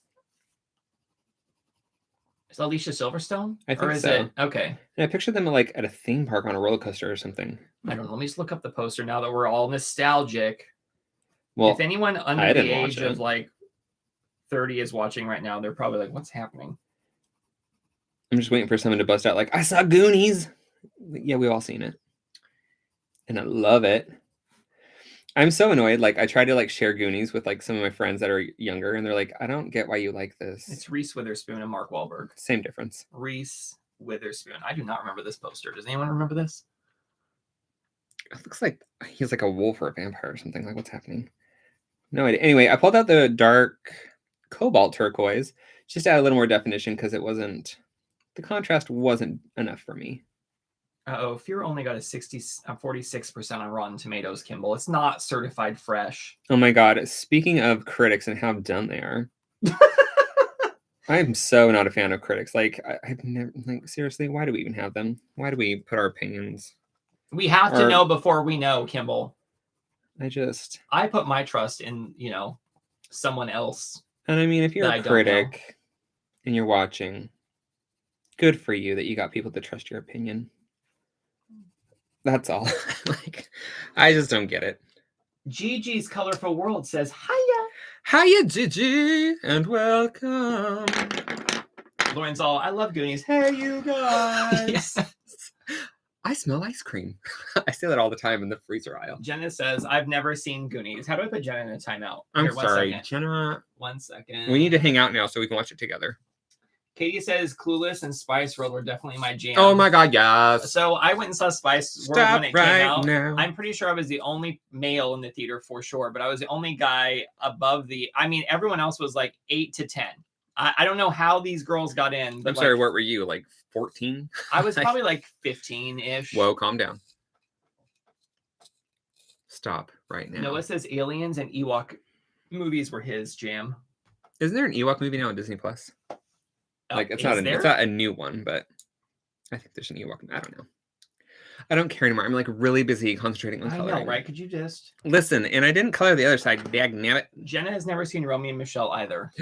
is Alicia Silverstone? I think so. Okay. And I pictured them like at a theme park on a roller coaster or something. I don't know. Let me just look up the poster now that we're all nostalgic. Well, if anyone under the age of like 30 is watching right now, they're probably like, what's happening? I'm just waiting for someone to bust out like, I saw Goonies. Yeah, we've all seen it. And I love it. I'm so annoyed. Like, I try to like share Goonies with like some of my friends that are younger, and they're like, I don't get why you like this. It's Reese Witherspoon and Mark Wahlberg. Same difference. Reese Witherspoon. I do not remember this poster. Does anyone remember this? It looks like he's like a wolf or a vampire or something. Like, what's happening? No idea. Anyway, I pulled out the dark cobalt turquoise just to add a little more definition because the contrast wasn't enough for me. Fear only got a 46% on Rotten Tomatoes, Kimball. It's not certified fresh. Oh my God. Speaking of critics and how dumb they are. I'm so not a fan of critics. Like, I've never, like, seriously, why do we even have them? Why do we put our opinions? We have to know before we know, Kimball. I put my trust in, someone else. And I mean, if you're a critic and you're watching, good for you that you got people to trust your opinion. That's all. Like, I just don't get it. Gigi's Colorful World says, hiya. Hiya, Gigi, and welcome. Lauren's all, I love Goonies. Hey, you guys. Yes. I smell ice cream. I say that all the time in the freezer aisle. Jenna says, I've never seen Goonies. How do I put Jenna in a timeout? I'm Here, sorry, second. Jenna. 1 second. We need to hang out now so we can watch it together. Katie says Clueless and Spice World were definitely my jam. Oh my god, yes. So I went and saw Spice World when it came out. Now. I'm pretty sure I was the only male in the theater for sure, but I was the only guy above the. I mean, everyone else was like 8 to 10. I don't know how these girls got in. But I'm sorry, what were you, like 14? I was probably like 15-ish. Whoa, calm down. Stop right now. Noah says Aliens and Ewok movies were his jam. Isn't there an Ewok movie now on Disney Plus? Like it's not a new one, but I think there's an Ewok. I don't know. I don't care anymore. I'm like really busy concentrating on coloring. I know, right? Could you just listen? And I didn't color the other side. Dagnabbit. Jenna has never seen Romeo and Michelle either.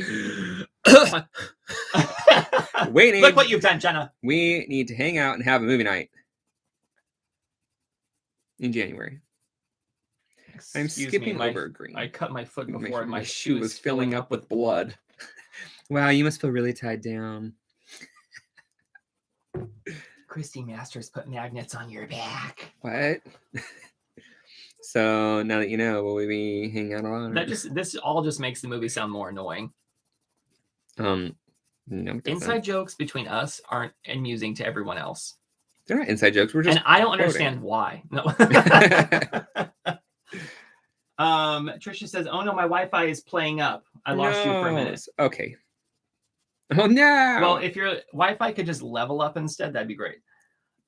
Waiting. Look what you've done, Jenna. We need to hang out and have a movie night in January. I'm skipping over green. I cut my foot before my shoe was filling up with blood. Wow, you must feel really tied down. Christy Masters put magnets on your back. What? So now that you know, will we be hanging out a lot? This all just makes the movie sound more annoying. No. Inside jokes between us aren't amusing to everyone else. They're not inside jokes. We're just. And I don't understand why. No. Trisha says, "Oh no, my Wi-Fi is playing up. I lost you for a minute." Okay. Oh no. Well, if your Wi-Fi could just level up instead, that'd be great.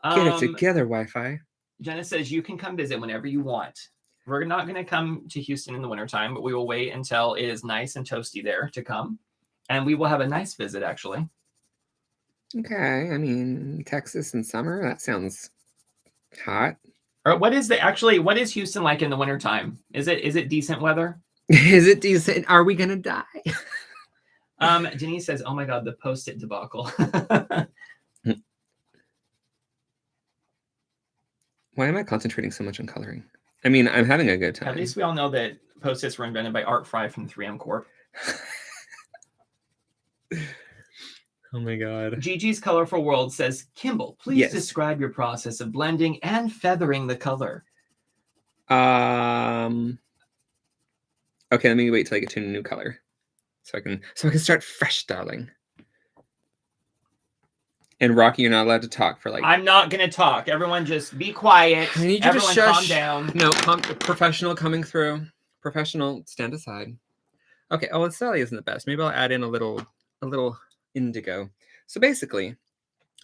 Get it together, Wi-Fi. Jenna says you can come visit whenever you want. We're not going to come to Houston in the wintertime, but we will wait until it is nice and toasty there to come. And we will have a nice visit, actually. Okay. I mean, Texas in summer, that sounds hot. Or what is Houston like in the wintertime? Is it decent weather? Is it decent? Are we going to die? Denise says, oh my God, the Post-it debacle. Why am I concentrating so much on coloring? I mean, I'm having a good time. At least we all know that Post-its were invented by Art Fry from 3M Corp. Oh my God. Gigi's Colorful World says, Kimball, please describe your process of blending and feathering the color. Okay, let me wait till I get to a new color. So I can start fresh, darling. And Rocky, you're not allowed to talk for like. I'm not gonna talk. Everyone, just be quiet. I need you to shush. Calm down. No, professional coming through. Professional, stand aside. Okay. Oh, Sally isn't the best. Maybe I'll add in a little indigo. So basically,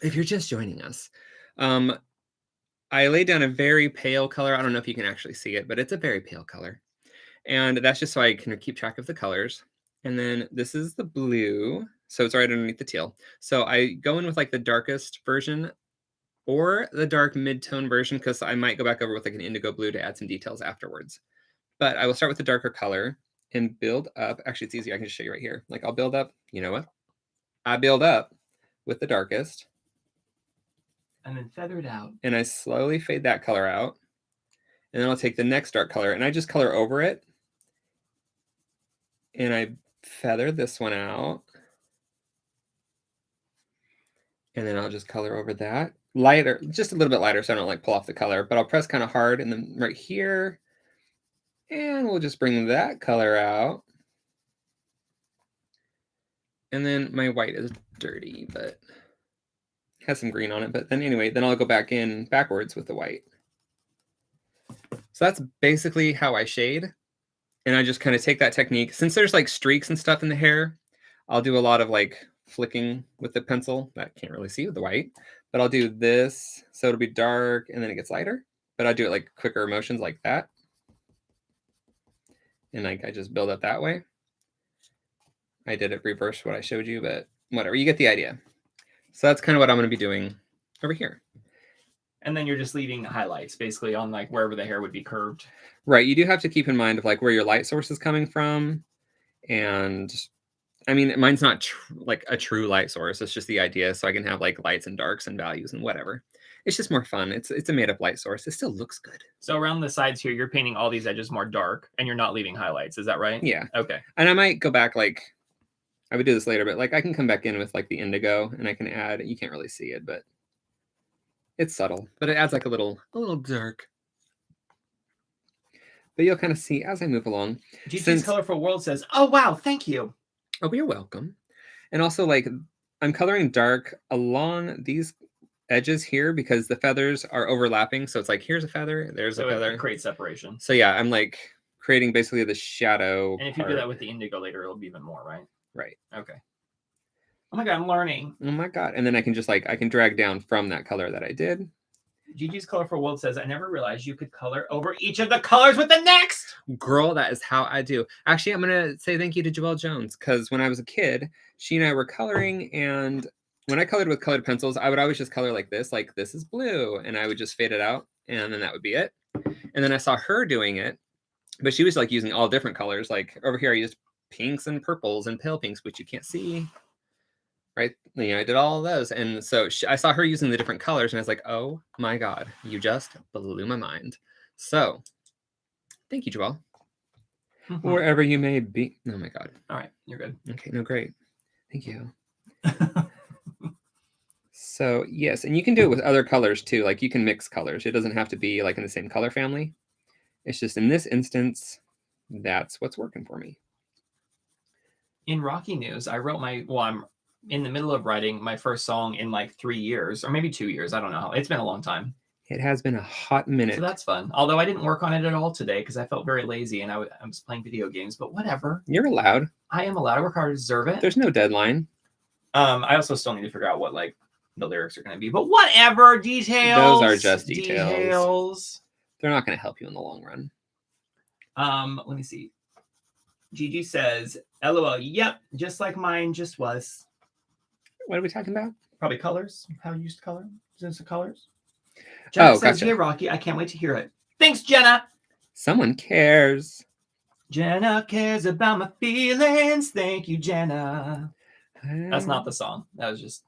if you're just joining us, I laid down a very pale color. I don't know if you can actually see it, but it's a very pale color, and that's just so I can keep track of the colors. And then this is the blue. So it's right underneath the teal. So I go in with like the darkest version or the dark mid-tone version because I might go back over with like an indigo blue to add some details afterwards. But I will start with the darker color and build up. Actually, it's easier. I can just show you right here. Like I'll build up. You know what? I build up with the darkest. And then feather it out. And I slowly fade that color out. And then I'll take the next dark color and I just color over it. And I feather this one out. And then I'll just color over that. Lighter, just a little bit lighter so I don't like pull off the color. But I'll press kind of hard and then right here. And we'll just bring that color out. And then my white is dirty, but has some green on it. But then anyway, then I'll go back in backwards with the white. So that's basically how I shade. And I just kind of take that technique. Since there's like streaks and stuff in the hair, I'll do a lot of like flicking with the pencil. That can't really see with the white. But I'll do this. So it'll be dark and then it gets lighter. But I do it like quicker motions like that. And like I just build up that way. I did it reverse what I showed you, but whatever. You get the idea. So that's kind of what I'm going to be doing over here. And then you're just leaving highlights basically on like wherever the hair would be curved. Right. You do have to keep in mind of like where your light source is coming from and I mean, mine's not like a true light source. It's just the idea, so I can have like lights and darks and values and whatever. It's just more fun. It's a made up light source. It still looks good. So around the sides here, you're painting all these edges more dark, and you're not leaving highlights. Is that right? Yeah. Okay. And I might go back, like, I would do this later, but like I can come back in with like the indigo, and I can add. You can't really see it, but it's subtle. But it adds like a little dark. But you'll kind of see as I move along. GG's Colorful World says, "Oh wow, thank you." Oh, you're welcome. And also, like, I'm coloring dark along these edges here because the feathers are overlapping. So it's like, here's a feather, there's a feather. Create separation. So yeah, I'm like creating basically the shadow. And if you do that with the indigo later, it'll be even more, right? Right. Okay. Oh my God, I'm learning. Oh my God. And then I can just like, I can drag down from that color that I did. GG's Colorful World says, I never realized you could color over each of the colors with the next. Girl, that is how I do. Actually, I'm going to say thank you to Joelle Jones, because when I was a kid, she and I were coloring, and when I colored with colored pencils, I would always just color like this is blue, and I would just fade it out, and then that would be it. And then I saw her doing it, but she was like using all different colors. Like over here, I used pinks and purples and pale pinks, which you can't see. Right, you know, I did all of those, and so I saw her using the different colors, and I was like, "Oh my God, you just blew my mind!" So, thank you, Joelle, wherever you may be. Oh my God! All right, you're good. Okay, no, great, thank you. So yes, and you can do it with other colors too. Like you can mix colors. It doesn't have to be like in the same color family. It's just in this instance, that's what's working for me. In Rocky News, I wrote I'm in the middle of writing my first song in like 3 years, or maybe 2 years. I don't know how. It's been a long time. It has been a hot minute. So that's fun. Although I didn't work on it at all today because I felt very lazy and I was playing video games, but whatever. You're allowed. I am allowed to work hard to deserve it. There's no deadline. I also still need to figure out what like the lyrics are going to be, but whatever. Details. Those are just details. They're not going to help you in the long run. Let me see. Gigi says, LOL, yep, just like mine just was. What are we talking about? Probably colors. How you used to color. Sense of colors. Jenna says, gotcha. Yeah, Rocky, I can't wait to hear it. Thanks, Jenna. Someone cares. Jenna cares about my feelings. Thank you, Jenna. That's not the song. That was just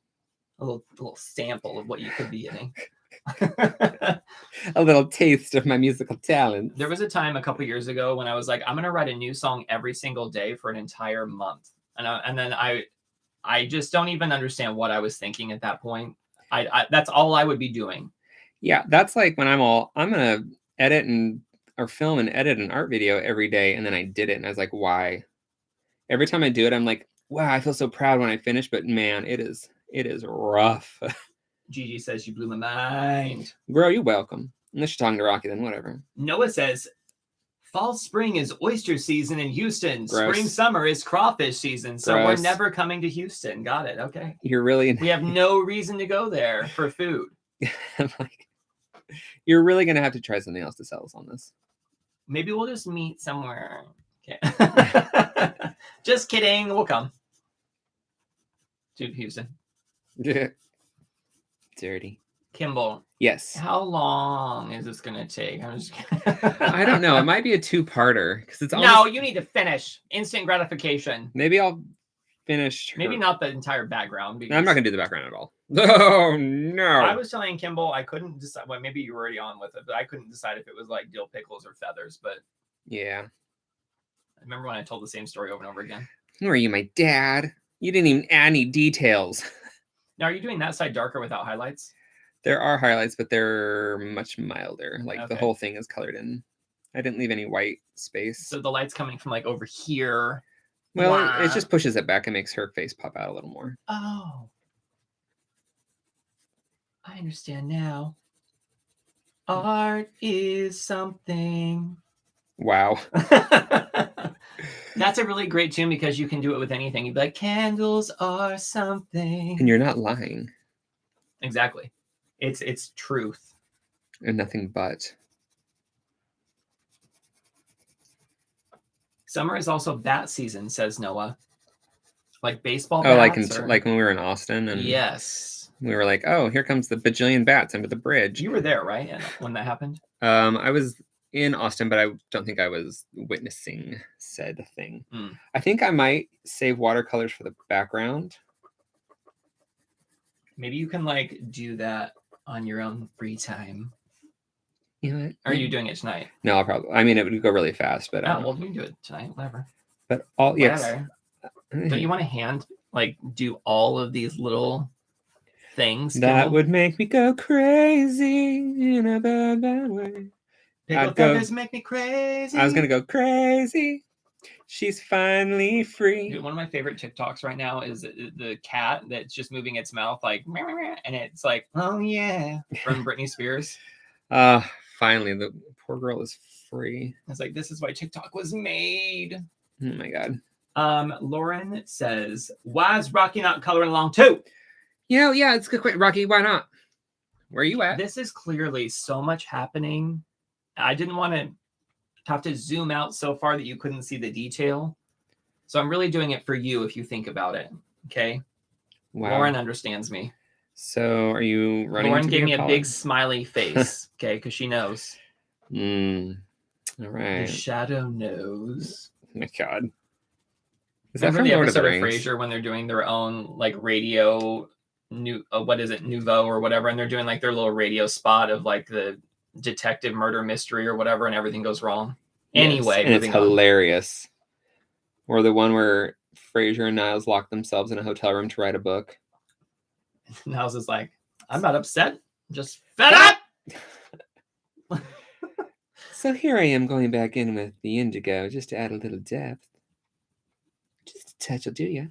a little sample of what you could be getting. A little taste of my musical talent. There was a time a couple years ago when I was like, I'm going to write a new song every single day for an entire month. And then I just don't even understand what I was thinking at that point. That's all I would be doing. Yeah, that's like when I'm gonna edit or film and edit an art video every day, and then I did it, and I was like, why? Every time I do it, I'm like, wow, I feel so proud when I finish, but man, it is rough. Gigi says you blew my mind. Girl, you're welcome. Unless you're talking to Rocky, then whatever. Noah says, fall, spring is oyster season in Houston. Gross. Spring, summer is crawfish season. So Gross. We're never coming to Houston. Got it. Okay. We have no reason to go there for food. I'm like, you're really going to have to try something else to sell us on this. Maybe we'll just meet somewhere. Okay. Just kidding. We'll come to Houston. Yeah. Dirty. Kimball. Yes. How long is this going to take? I don't know. It might be a two-parter because it's almost... No, you need to finish. Instant gratification. Maybe I'll finish. Maybe not the entire background. I'm not going to do the background at all. Oh, no. I was telling Kimball I couldn't decide. Well, maybe you were already on with it, but I couldn't decide if it was like dill pickles or feathers. But yeah. I remember when I told the same story over and over again. Who are you, my dad? You didn't even add any details. Now, are you doing that side darker without highlights? There are highlights, but they're much milder. Like Okay. The whole thing is colored in. I didn't leave any white space. So the light's coming from like over here. Well, Wow. it just pushes it back and makes her face pop out a little more. Oh. I understand now. Art is something. Wow. That's a really great tune because you can do it with anything. You'd be like, candles are something. And you're not lying. Exactly. It's truth. And nothing but. Summer is also bat season, says Noah. Like baseball bats? Oh, like when we were in Austin and yes. We were like, oh, here comes the bajillion bats under the bridge. You were there, right? When that happened? I was in Austin, but I don't think I was witnessing said thing. Mm. I think I might save watercolors for the background. Maybe you can like do that on your own free time. You know what? Or are you doing it tonight? No, I'll probably. I mean, it would go really fast, but Oh, well, you can do it tonight, whatever. But all yes. Whatever. Don't you want to hand like do all of these little things? That Kimball? would make me go crazy in a bad way. Pickle feathers make me crazy. I was gonna go crazy. She's finally free. Dude, one of my favorite TikToks right now is the cat that's just moving its mouth like, and it's like, oh yeah, from Britney Spears. Finally, the poor girl is free. It's like, this is why TikTok was made. Oh my god. Lauren says, why is Rocky not coloring along too? Yeah, it's good. Quick, Rocky, why not? Where are you at? This is clearly so much happening. I didn't want to have to zoom out so far that you couldn't see the detail. So I'm really doing it for you if you think about it. Okay. Wow. Lauren understands me. So are you running? Lauren gave me a big smiley face. Okay. Because she knows. All right. The shadow knows. Oh my god. Is Remember that from the Lord of the episode of Rings? Frasier when they're doing their own like radio what is it, Nouveau or whatever, and they're doing like their little radio spot of like the detective murder mystery or whatever, and everything goes wrong. Yes, Anyway, and it's hilarious. Or the one where Frasier and Niles lock themselves in a hotel room to write a book. Niles is like, I'm not upset, just fed up. So here I am going back in with the indigo just to add a little depth. Just a touch will do ya.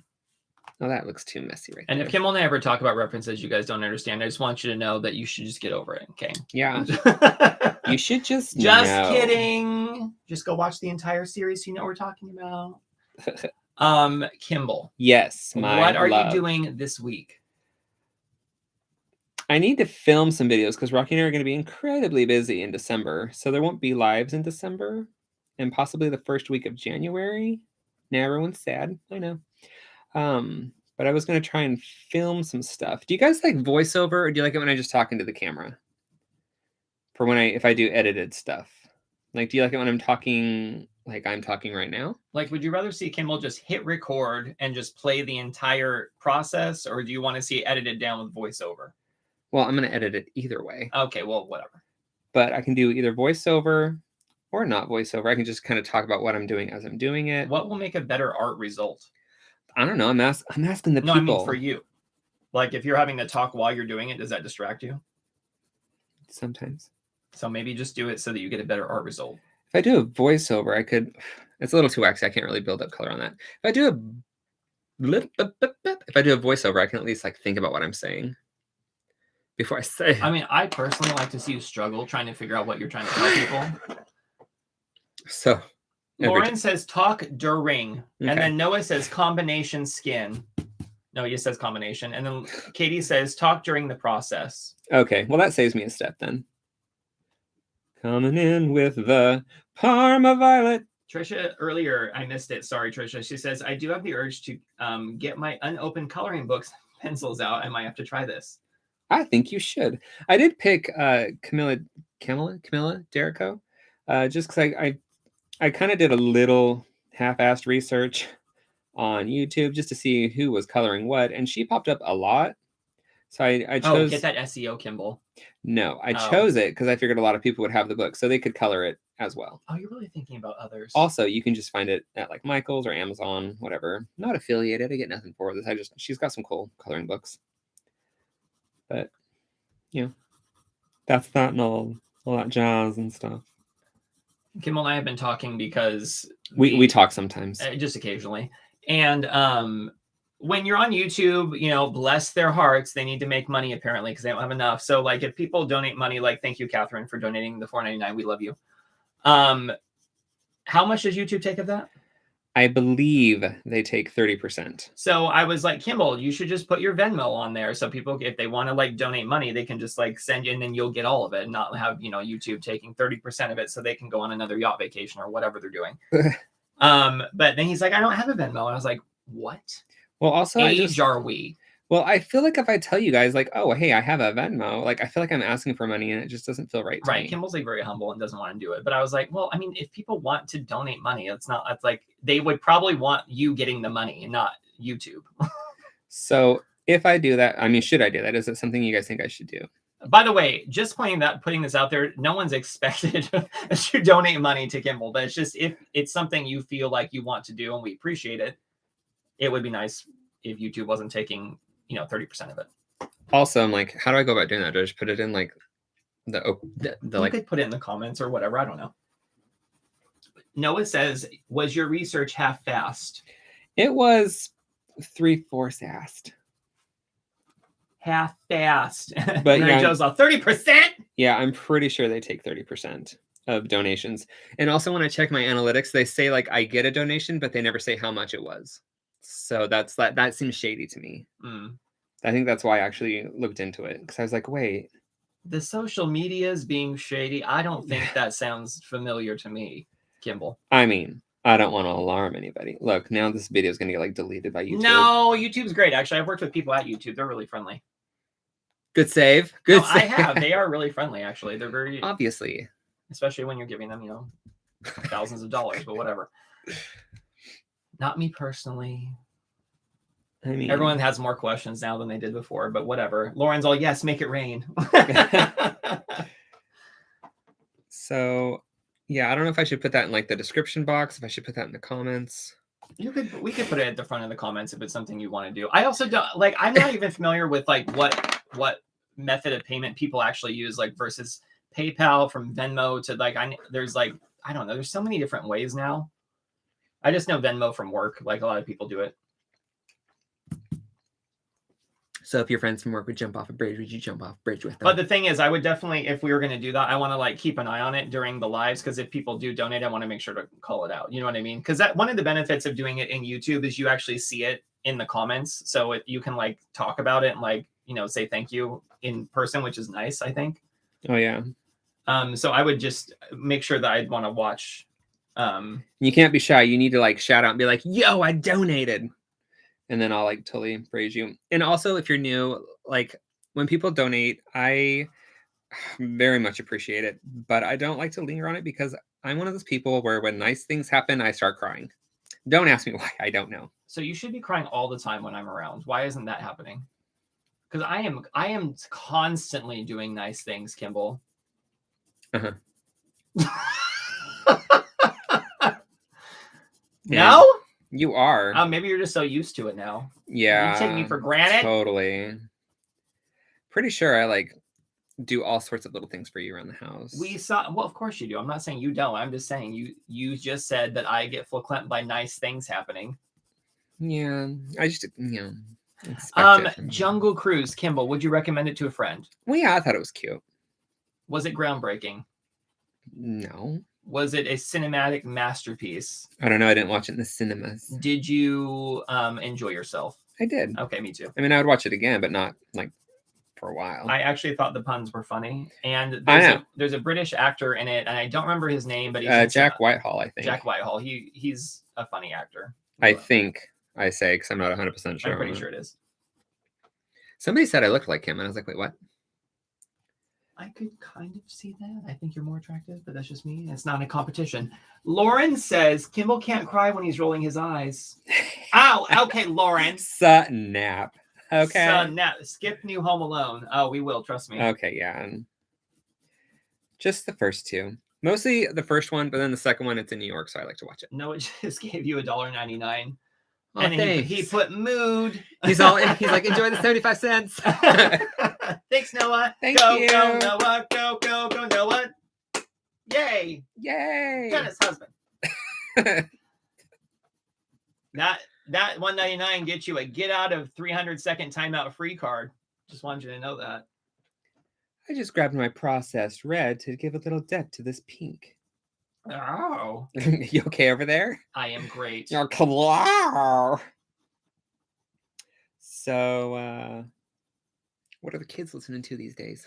Oh, that looks too messy right And there. if Kimball and I ever talk about references you guys don't understand, I just want you to know that you should just get over it, okay? Yeah. You should just know. Kidding. Just go watch the entire series so you know what we're talking about. Kimball. Yes, what are you doing this week? I need to film some videos because Rocky and I are going to be incredibly busy in December. So there won't be lives in December and possibly the first week of January. Now everyone's sad. I know. But I was going to try and film some stuff. Do you guys like voiceover or do you like it when I just talk into the camera? For if I do edited stuff. Like, do you like it when I'm talking like I'm talking right now? Like, would you rather see Kimball just hit record and just play the entire process, or do you want to see it edited down with voiceover? Well, I'm going to edit it either way. Okay, well, whatever. But I can do either voiceover or not voiceover. I can just kind of talk about what I'm doing as I'm doing it. What will make a better art result? I don't know. I'm asking the people. No, I mean for you. Like, if you're having to talk while you're doing it, does that distract you? Sometimes. So maybe just do it so that you get a better art result. If I do a voiceover, I could. It's a little too waxy. I can't really build up color on that. If I do a voiceover, I can at least like think about what I'm saying before I say it. I mean, I personally like to see you struggle trying to figure out what you're trying to tell people. So Lauren says talk during, Okay. and then Noah says combination skin. No, he just says combination. And then Katie says talk during the process. Okay, well that saves me a step then. Coming in with the Parma Violet. Trisha, earlier, I missed it. Sorry, Trisha. She says, I do have the urge to get my unopened coloring books pencils out. I might have to try this. I think you should. I did pick Camilla Derrico, just because I kind of did a little half-assed research on YouTube just to see who was coloring what, and she popped up a lot. So I chose. Oh, get that SEO, Kimball. No, I chose it because I figured a lot of people would have the book, so they could color it as well. Oh, you're really thinking about others. Also, you can just find it at like Michael's or Amazon, whatever. Not affiliated. I get nothing for this. She's got some cool coloring books. But, that's not all that jazz and stuff. Kimball and I have been talking because we talk sometimes. Just occasionally. And when you're on YouTube, bless their hearts, they need to make money apparently because they don't have enough. So like if people donate money, like thank you, Catherine, for donating the $4.99. We love you. How much does YouTube take of that? I believe they take 30%. So I was like, Kimball, you should just put your Venmo on there. So people, if they want to like donate money, they can just like send you and then you'll get all of it and not have, YouTube taking 30% of it so they can go on another yacht vacation or whatever they're doing. But then he's like, I don't have a Venmo. And I was like, what? Well, also age are we? Well, I feel like if I tell you guys, like, oh, hey, I have a Venmo, like, I feel like I'm asking for money and it just doesn't feel right to Right. me. Kimball's like very humble and doesn't want to do it. But I was like, well, I mean, if people want to donate money, it's like they would probably want you getting the money and not YouTube. So if I do that, I mean, should I do that? Is it something you guys think I should do? By the way, just putting this out there, no one's expected to donate money to Kimball, but it's just if it's something you feel like you want to do and we appreciate it, it would be nice if YouTube wasn't taking, 30% of it. Also, I'm like, how do I go about doing that? Do I just put it in like the You like could put it in the comments or whatever. I don't know. Noah says, was your research half-fast? It was 3/4 assed. Half-fast. But Mary yeah, Jo's all 30%. Yeah, I'm pretty sure they take 30% of donations. And also when I check my analytics, they say like I get a donation, but they never say how much it was. So that seems shady to me. I think that's why I actually looked into it, because I was like, wait. The social media is being shady. I don't think that sounds familiar to me, Kimball. I mean, I don't want to alarm anybody. Look, now this video is going to get like deleted by YouTube. No, YouTube's great. Actually, I've worked with people at YouTube. They're really friendly. Good save. Good No, save. I have. They are really friendly, actually. They're very... Obviously. Especially when you're giving them, thousands of dollars, but whatever. Not me personally. I mean, everyone has more questions now than they did before, but whatever. Lauren's all, yes, make it rain. So, yeah, I don't know if I should put that in like the description box, if I should put that in the comments. We could put it at the front of the comments if it's something you want to do. I also don't like, I'm not even familiar with like what method of payment people actually use, like versus PayPal, from Venmo to like, there's like, I don't know, there's so many different ways now. I just know Venmo from work. Like a lot of people do it. So if your friends from work would jump off a bridge, would you jump off a bridge with them? But the thing is, I would definitely, if we were going to do that, I want to like keep an eye on it during the lives, because if people do donate, I want to make sure to call it out. You know what I mean? Because one of the benefits of doing it in YouTube is you actually see it in the comments, so you can like talk about it and like say thank you in person, which is nice, I think. Oh yeah. So I would just make sure that I'd want to watch. You can't be shy. You need to like shout out and be like, "Yo, I donated." And then I'll like totally praise you. And also, if you're new, like when people donate, I very much appreciate it, but I don't like to linger on it, because I'm one of those people where when nice things happen, I start crying. Don't ask me why. I don't know. So you should be crying all the time when I'm around. Why isn't that happening? Because I am constantly doing nice things, Kimball. Uh-huh. No? You are. Maybe you're just so used to it now. Yeah. You take me for granted? Totally. Pretty sure I like do all sorts of little things for you around the house. Well, of course you do. I'm not saying you don't. I'm just saying you just said that I get verklempt by nice things happening. Yeah. I just, Jungle Cruise, Kimball, would you recommend it to a friend? Well, yeah, I thought it was cute. Was it groundbreaking? No. Was it a cinematic masterpiece? I don't know. I didn't watch it in the cinemas. Did you enjoy yourself? I did. Okay, me too. I mean, I would watch it again, but not like for a while. I actually thought the puns were funny. And there's a British actor in it, and I don't remember his name, but he's Jack Whitehall, I think. Jack Whitehall. He's a funny actor. I think I say, because I'm not 100% sure. I'm pretty sure it is. Somebody said I looked like him, and I was like, wait, what? I could kind of see that. I think you're more attractive, but that's just me. It's not a competition. Lauren says Kimball can't cry when he's rolling his eyes. Ow! Okay, Lauren. Snap. Okay. Snap. Skip New Home Alone. Oh, we will. Trust me. Okay, yeah. Just the first two. Mostly the first one, but then the second one, it's in New York, so I like to watch it. No, it just gave you $1.99. Oh, and he put mood. He's like, enjoy the 75 cents. Thanks, Noah. Thank you. Go, Noah. Go, Noah. Yay. Yay. Jenna's husband. That $1.99 gets you a get out of 300-second timeout free card. Just wanted you to know that. I just grabbed my processed red to give a little depth to this pink. Oh. You okay over there? I am great. You're clear. So, what are the kids listening to these days?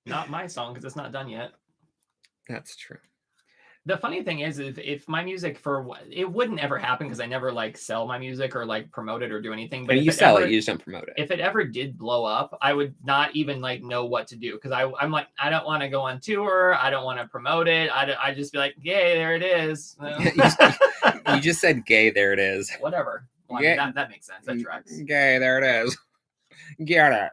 Not my song, because it's not done yet. That's true. The funny thing is, if my music it wouldn't ever happen because I never like sell my music or like promote it or do anything. But I mean, if you it sell ever, it, you just don't promote it. if it ever did blow up, I would not even like know what to do because I'm like, I don't want to go on tour. I don't want to promote it. I just be like, yay, there it is. You just said gay, there it is. Whatever. Well, I mean, that makes sense. That tracks. Gay, there it is. Get it.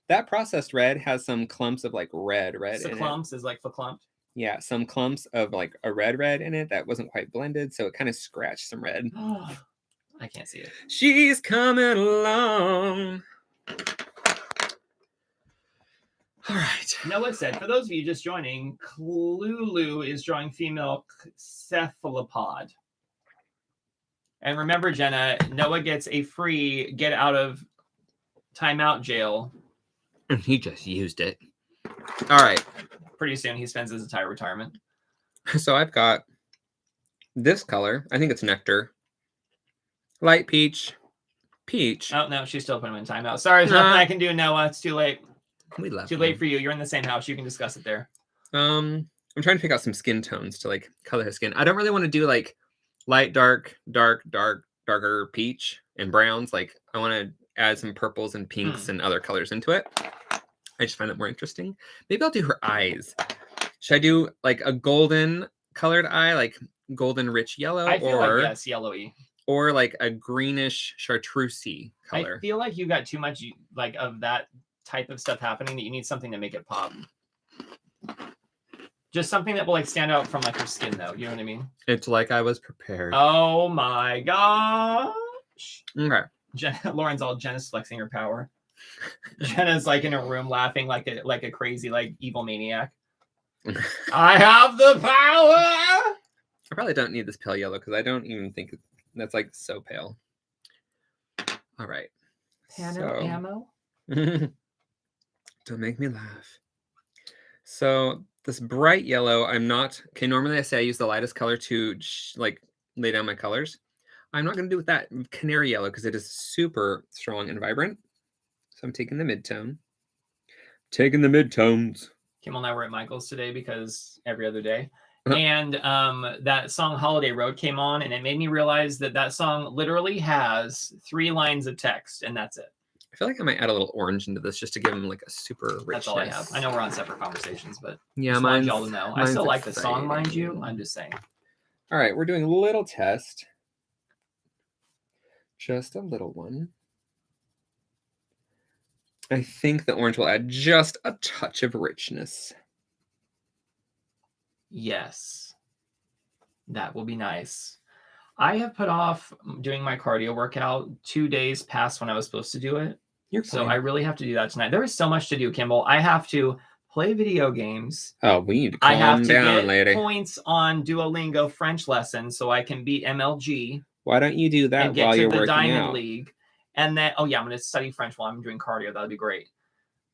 That processed red has some clumps of like red So in clumps is like for clumped. Yeah, some clumps of like a red in it that wasn't quite blended, so it kind of scratched some red. I can't see it. She's coming along. All right. Noah said, for those of you just joining, Clulu is drawing female cephalopod. And remember, Jenna, Noah gets a free get out of timeout jail. And he just used it. All right. Pretty soon he spends his entire retirement. So I've got this color. I think it's nectar. Light peach. Peach. Oh, no, she's still putting him in timeout. Sorry, there's nothing I can do, Noah. It's too late. We left Too late for you. You're in the same house. You can discuss it there. I'm trying to pick out some skin tones to like color his skin. I don't really want to do like light, darker peach and browns. Like I want to add some purples and pinks and other colors into it. I just find it more interesting. Maybe I'll do her eyes. Should I do like a golden colored eye, like golden rich yellow? I feel like, yes, yellowy. Or like a greenish chartreusey color. I feel like you got too much like of that type of stuff happening that you need something to make it pop. Just something that will like stand out from like your skin though. You know what I mean? It's like I was prepared. Oh my gosh. Okay. Lauren's all Jenna's flexing her power. Jenna's like in a room laughing like a crazy like evil maniac. I have the power. I probably don't need this pale yellow because I don't even think that's like so pale. All right. Ammo. Don't make me laugh. So this bright yellow, I'm not. Okay, normally I say I use the lightest color to like lay down my colors. I'm not going to do with that canary yellow because it is super strong and vibrant. So I'm taking the mid-tone. Taking the mid-tones. Kimball and I were at Michael's today because every other day. And that song Holiday Road came on and it made me realize that song literally has 3 lines of text and that's it. I feel like I might add a little orange into this just to give them like a super richness. That's all I have. I know we're on separate conversations, but yeah, just want y'all to know. I still like the song, mind you. I'm just saying. All right, we're doing a little test. Just a little one. I think the orange will add just a touch of richness. Yes. That will be nice. I have put off doing my cardio workout 2 days past when I was supposed to do it. So I really have to do that tonight. There is so much to do, Kimball. I have to play video games. Oh, we need to calm down, lady. Points on Duolingo French lessons so I can beat MLG. Why don't you do that while you're working out? And get to the Diamond League. And then, I'm going to study French while I'm doing cardio. That would be great.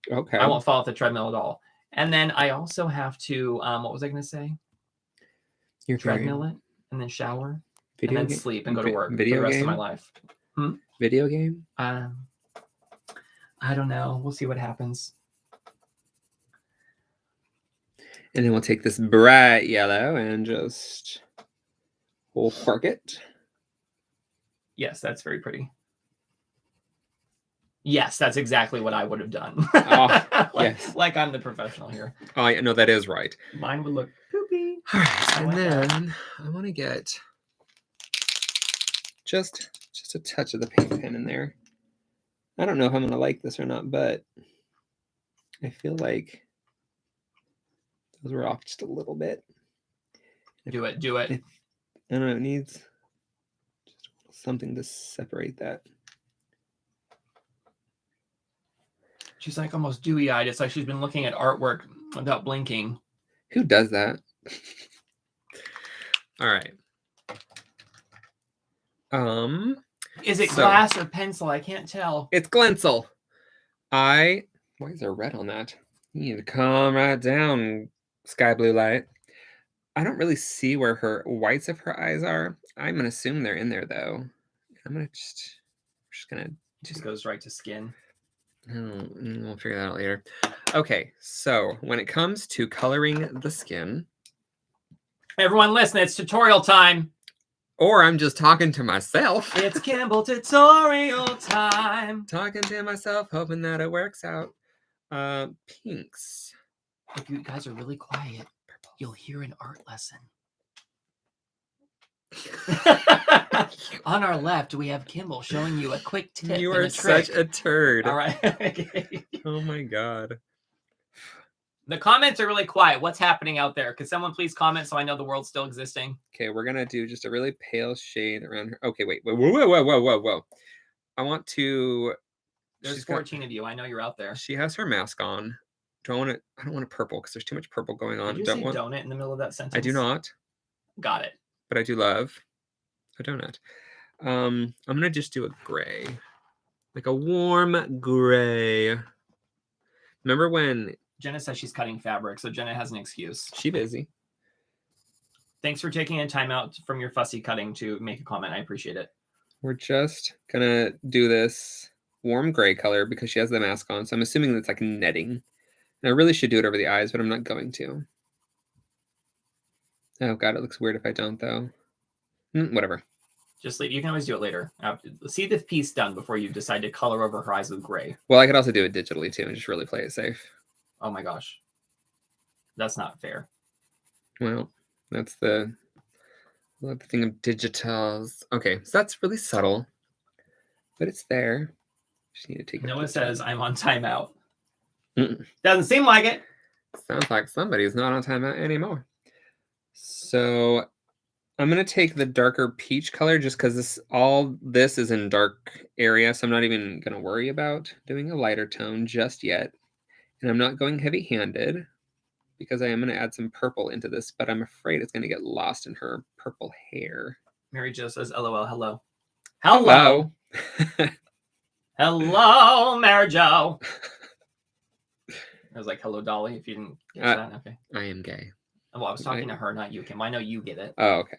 Okay. I won't fall off the treadmill at all. And then I also have to, what was I going to say? You're treadmill it and then shower and then sleep and go to work for the rest of my life. Video game? I don't know. We'll see what happens. And then we'll take this bright yellow and just we'll park it. Yes, that's very pretty. Yes, that's exactly what I would have done. Yes. Like I'm the professional here. Oh, yeah, no, that is right. Mine would look poopy. All right, and then I want to get just a touch of the paint pen in there. I don't know if I'm going to like this or not, but I feel like those were off just a little bit. Do it. I don't know, it needs just something to separate that. She's like almost dewy-eyed. It's like she's been looking at artwork without blinking. Who does that? All right. Is it glass or pencil? I can't tell. It's Glensel. Why is there red on that? You need to calm right down, sky blue light. I don't really see where her whites of her eyes are. I'm gonna assume they're in there though. I'm gonna just goes right to skin. We'll figure that out later. Okay, so when it comes to coloring the skin, Everyone listen, it's tutorial time. Or I'm just talking to myself. It's Kimball tutorial time. Talking to myself, hoping that it works out. Pinks. If you guys are really quiet, you'll hear an art lesson. On our left, we have Kimball showing you a quick tip. You and are a trick. such a turd. All right. Okay. Oh my god. The comments are really quiet. What's happening out there? Could someone please comment so I know the world's still existing? Okay, we're gonna do just a really pale shade around her. Okay, wait. Whoa. I want to. There's 14 of you. I know you're out there. She has her mask on. I don't want a purple because there's too much purple going on. Did you say donut in the middle of that sentence? I do not. Got it. But I do love a donut. I'm gonna just do a gray, like a warm gray. Remember when Jenna says she's cutting fabric, so Jenna has an excuse. She busy. Thanks for taking a time out from your fussy cutting to make a comment. I appreciate it. We're just gonna do this warm gray color because she has the mask on, so I'm assuming that's like netting. And I really should do it over the eyes, but I'm not going to. Oh god, it looks weird if I don't though. Whatever. Just leave. You can always do it later. See the piece done before you decide to color over her eyes with gray. Well, I could also do it digitally too and just really play it safe. Oh my gosh. That's not fair. Well, that's the thing of digitals. Okay, so that's really subtle, but it's there. Just need to take. Noah says I'm on timeout. Mm-mm. Doesn't seem like it. Sounds like somebody's not on timeout anymore. So I'm gonna take the darker peach color just because all this is in dark area, so I'm not even gonna worry about doing a lighter tone just yet. And I'm not going heavy-handed because I am going to add some purple into this, but I'm afraid it's going to get lost in her purple hair. Mary Jo says, LOL, hello. Hello. Hello, Mary Jo. I was like, hello, Dolly, if you didn't get that. Okay. I am gay. Well, I was talking to her, not you, Kim. I know you get it. Oh, okay.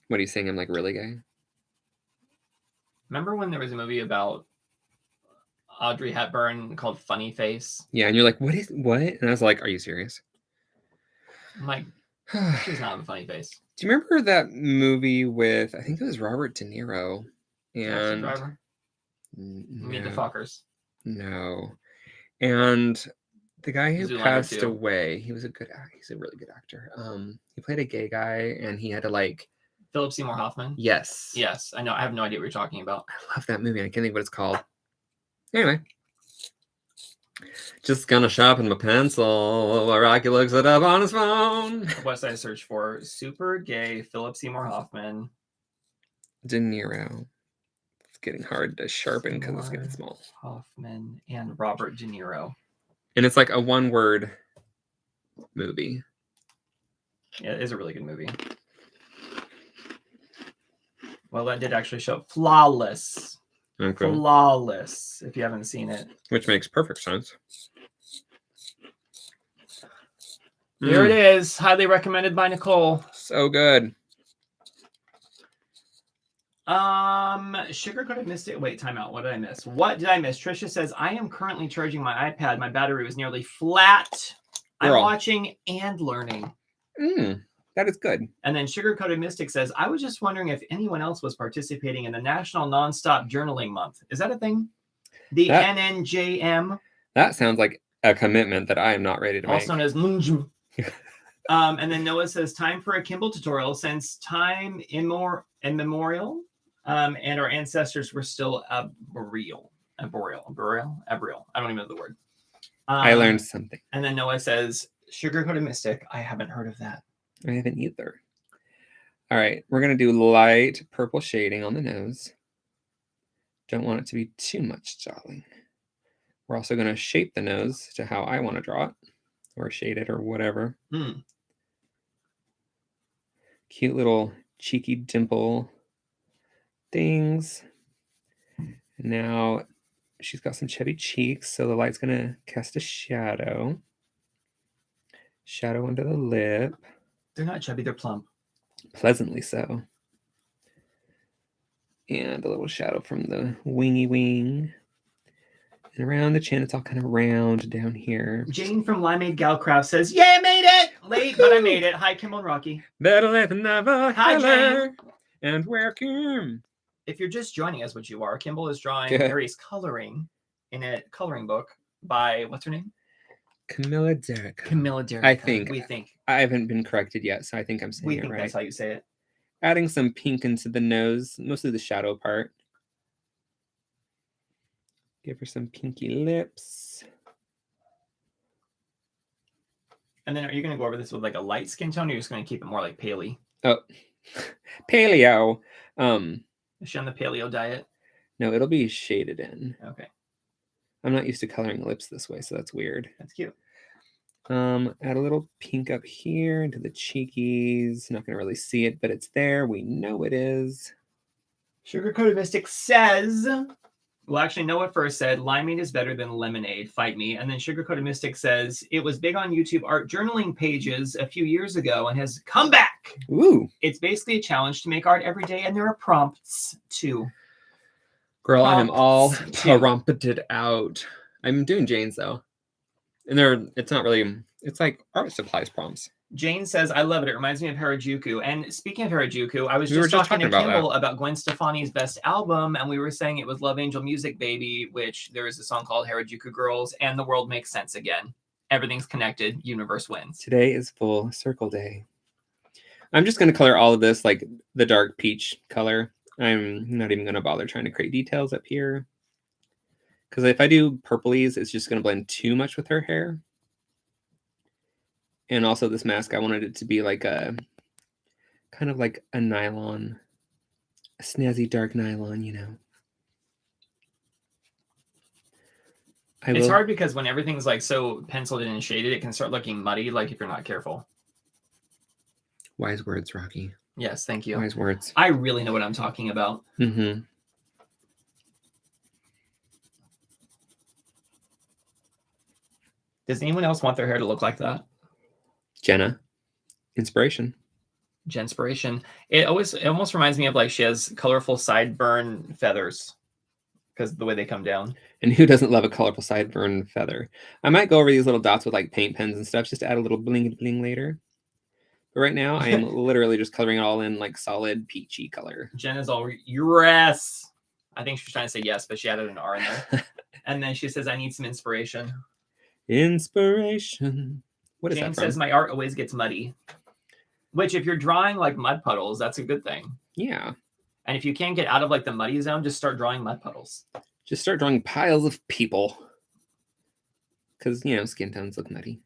What are you saying? I'm like really gay? Remember when there was a movie about Audrey Hepburn called Funny Face? Yeah, and you're like, what? And I was like, are you serious? I'm like, she's not a funny face. Do you remember that movie with, I think it was Robert De Niro? And Driver? Meet the Fockers. No. And the guy who Zoolander passed 2. away, he's a really good actor. He played a gay guy and he had to like Philip Seymour Hoffman? Yes. Yes, I know. I have no idea what you're talking about. I love that movie. I can't think what it's called. Anyway. Just gonna sharpen my pencil while Rocky looks it up on his phone. What did I search for? Super gay Philip Seymour Hoffman. De Niro. It's getting hard to sharpen because it's getting small. Hoffman and Robert De Niro. And it's like a one-word movie. Yeah, it is a really good movie. Well, that did actually show up. Flawless. Okay. Flawless, if you haven't seen it. Which makes perfect sense. Here it is. Highly recommended by Nicole. So good. Sugar-coated missed it. Wait, time out. What did I miss? What did I miss? Trisha says, I am currently charging my iPad. My battery was nearly flat. I'm watching and learning. That is good. And then Sugar-Coated Mystic says, I was just wondering if anyone else was participating in the National Nonstop Journaling Month. Is that a thing? The NNJM? That sounds like a commitment that I am not ready to make. Also known as Munjum. And then Noah says, time for a Kimball tutorial since time immemorial and our ancestors were still arboreal. I don't even know the word. I learned something. And then Noah says, Sugar-Coated Mystic. I haven't heard of that. I haven't either. All right, we're going to do light purple shading on the nose. Don't want it to be too much, darling. We're also going to shape the nose to how I want to draw it, or shade it, or whatever. Cute little cheeky dimple things. Now, she's got some chubby cheeks, so the light's going to cast a shadow. Shadow under the lip. They're not chubby, they're plump. Pleasantly so. And a little shadow from the wingy wing. And around the chin, it's all kind of round down here. Jane from Limeade Galcraft says, yay, I made it! Late, but I made it. Hi, Kimball and Rocky. Better late than never. Hi, Jen. And welcome. If you're just joining us, which you are, Kimball is drawing, or he's coloring in a coloring book by, what's her name? Camilla Derrick. Camilla Derrick. I think. We think. I haven't been corrected yet, so I think I'm saying We it think right. that's how you say it. Adding some pink into the nose, mostly the shadow part. Give her some pinky lips. And then are you going to go over this with like a light skin tone, or you're just going to keep it more like paley? Oh, paleo. Is she on the paleo diet? No, it'll be shaded in. Okay. I'm not used to coloring lips this way, so that's weird. That's cute. Add a little pink up here into the cheekies. Not gonna really see it, but it's there. We know it is. Sugar Coated Mystic says, well, actually, Noah first said, limeade is better than lemonade. Fight me. And then Sugar Coated Mystic says, it was big on YouTube art journaling pages a few years ago and has come back. Ooh. It's basically a challenge to make art every day, and there are prompts too. Girl, I am all prompted out. I'm doing Jane's though. And it's not really, it's like art supplies prompts. Jane says, I love it. It reminds me of Harajuku. And speaking of Harajuku, I was just talking to Kimball about Gwen Stefani's best album, and we were saying it was Love Angel Music Baby, which there is a song called Harajuku Girls, and the world makes sense again. Everything's connected. Universe wins. Today is full circle day. I'm just going to color all of this like the dark peach color. I'm not even going to bother trying to create details up here. Because if I do purplies, it's just going to blend too much with her hair. And also this mask, I wanted it to be like a, kind of like a nylon, a snazzy dark nylon, you know. It's hard because when everything's like so penciled in and shaded, it can start looking muddy, like if you're not careful. Wise words, Rocky. Yes, thank you. Wise words. I really know what I'm talking about. Mm-hmm. Does anyone else want their hair to look like that? Jenna. Inspiration. Jenspiration. It almost reminds me of like she has colorful sideburn feathers because of the way they come down. And who doesn't love a colorful sideburn feather? I might go over these little dots with like paint pens and stuff just to add a little bling bling later. But right now, I am literally just coloring it all in like solid peachy color. Jen is all yes. I think she was trying to say yes, but she added an R in there. And then she says, I need some inspiration. Inspiration. What is Jane that from? says, my art always gets muddy. Which, if you're drawing like mud puddles, that's a good thing. Yeah. And if you can't get out of like the muddy zone, just start drawing mud puddles. Just start drawing piles of people. Because, you know, skin tones look muddy.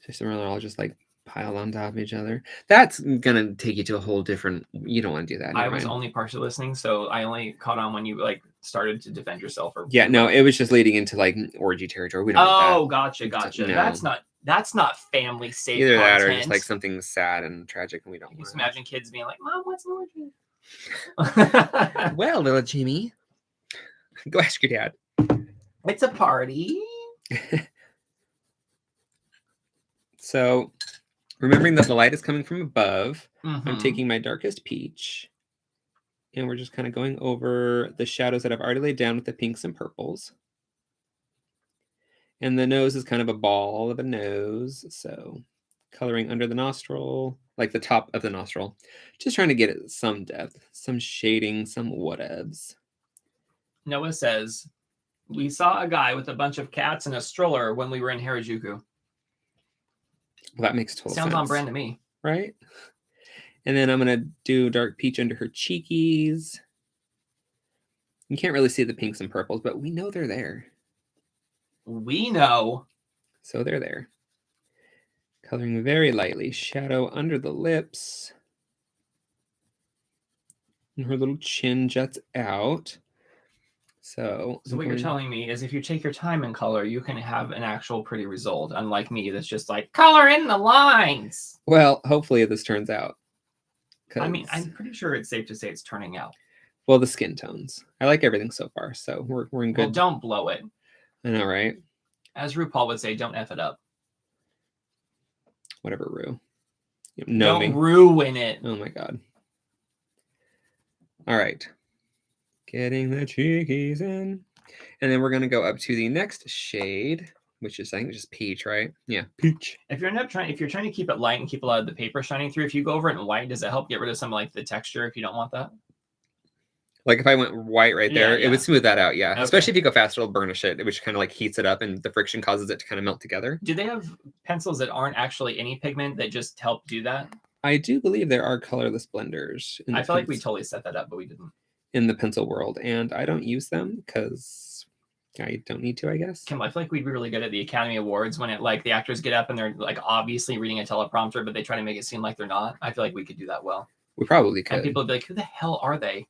So they're all just like piled on top of each other. That's gonna take you to a whole different. You don't want to do that. I was only partially listening, so I only caught on when you like started to defend yourself. Or yeah, no, it was just leading into like orgy territory. We don't. Oh, gotcha. No. That's not family safe. Either content. that or just like something sad and tragic, and we don't. Just imagine kids being like, "Mom, what's an orgy?" Well, little Jimmy, go ask your dad. It's a party. So, remembering that the light is coming from above, Mm-hmm. I'm taking my darkest peach, and we're just kind of going over the shadows that I've already laid down with the pinks and purples. And the nose is kind of a ball of a nose, so coloring under the nostril, like the top of the nostril. Just trying to get it some depth, some shading, some whatevs. Noah says, we saw a guy with a bunch of cats and a stroller when we were in Harajuku. Well, that makes total sense. Sounds on brand to me. Right? And then I'm going to do dark peach under her cheekies. You can't really see the pinks and purples, but we know they're there. We know. So they're there. Coloring very lightly. Shadow under the lips. And her little chin juts out. So what you're telling me is if you take your time in color, you can have an actual pretty result. Unlike me, that's just like, color in the lines. Well, hopefully this turns out. I mean, I'm pretty sure it's safe to say it's turning out. Well, the skin tones. I like everything so far, so we're in good. Well, don't blow it. I know, right? As RuPaul would say, don't F it up. Whatever, Ru. Don't ruin it. Oh my God. All right. Getting the cheekies in. And then we're going to go up to the next shade, which is I think just peach, right? Yeah, peach. If you're trying to keep it light and keep a lot of the paper shining through, if you go over it in white, does it help get rid of some like the texture if you don't want that? Like if I went white right there, it would smooth that out. Yeah, Okay. especially if you go fast, it'll burnish it, which kind of like heats it up, and the friction causes it to kind of melt together. Do they have pencils that aren't actually any pigment that just help do that? I do believe there are colorless blenders. I feel like we totally set that up, but we didn't. In the pencil world, and I don't use them because I don't need to, I guess. Kimball, I feel like we'd be really good at the Academy Awards when it like the actors get up and they're like obviously reading a teleprompter, but they try to make it seem like they're not. I feel like we could do that well. We probably could. And people would be like, who the hell are they?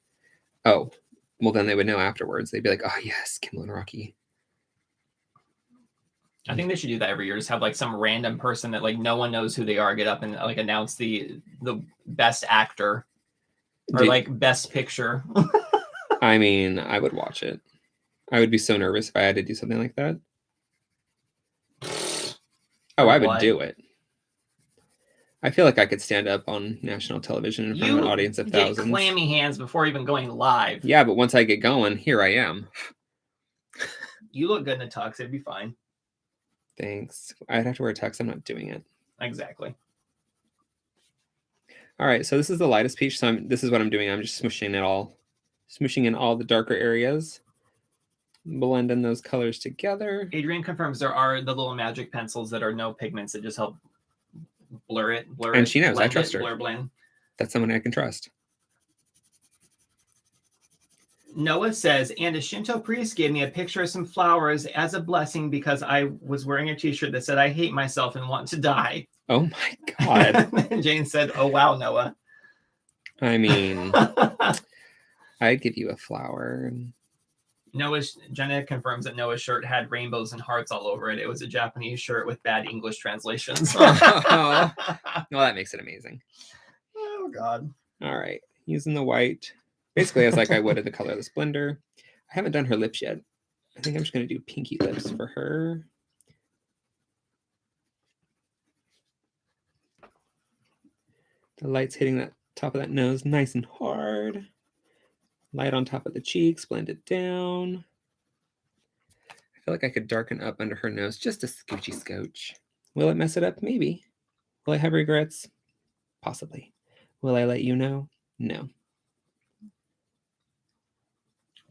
Oh, well, then they would know afterwards. They'd be like, oh, yes, Kimball and Rocky. I think they should do that every year. Just have like some random person that like no one knows who they are get up and like announce the best actor or like best picture. I mean, I would watch it. I would be so nervous if I had to do something like that. Oh, I would do it. I feel like I could stand up on national television in front of an audience of thousands. Get clammy hands before even going live. Yeah, but once I get going, here I am. You look good in a tux. It'd be fine. Thanks. I'd have to wear a tux. I'm not doing it. Exactly. All right, so this is the lightest peach. So this is what I'm doing. I'm just smooshing in all the darker areas. Blending those colors together. Adrienne confirms there are the little magic pencils that are no pigments that just help blur it. And she knows. I trust her. Blur blend. That's someone I can trust. Noah says, and a Shinto priest gave me a picture of some flowers as a blessing because I was wearing a t-shirt that said, I hate myself and want to die. Oh my God. And Jane said, oh, wow, Noah. I mean, I'd give you a flower. Jenna confirms that Noah's shirt had rainbows and hearts all over it. It was a Japanese shirt with bad English translations. Oh, well, that makes it amazing. Oh, God. All right. Using the white, basically as like I would in the colorless blender. I haven't done her lips yet. I think I'm just going to do pinky lips for her. The light's hitting that top of that nose nice and hard. Light on top of the cheeks, blend it down. I feel like I could darken up under her nose just a scoochy scotch. Will it mess it up? Maybe. Will I have regrets? Possibly. Will I let you know? No.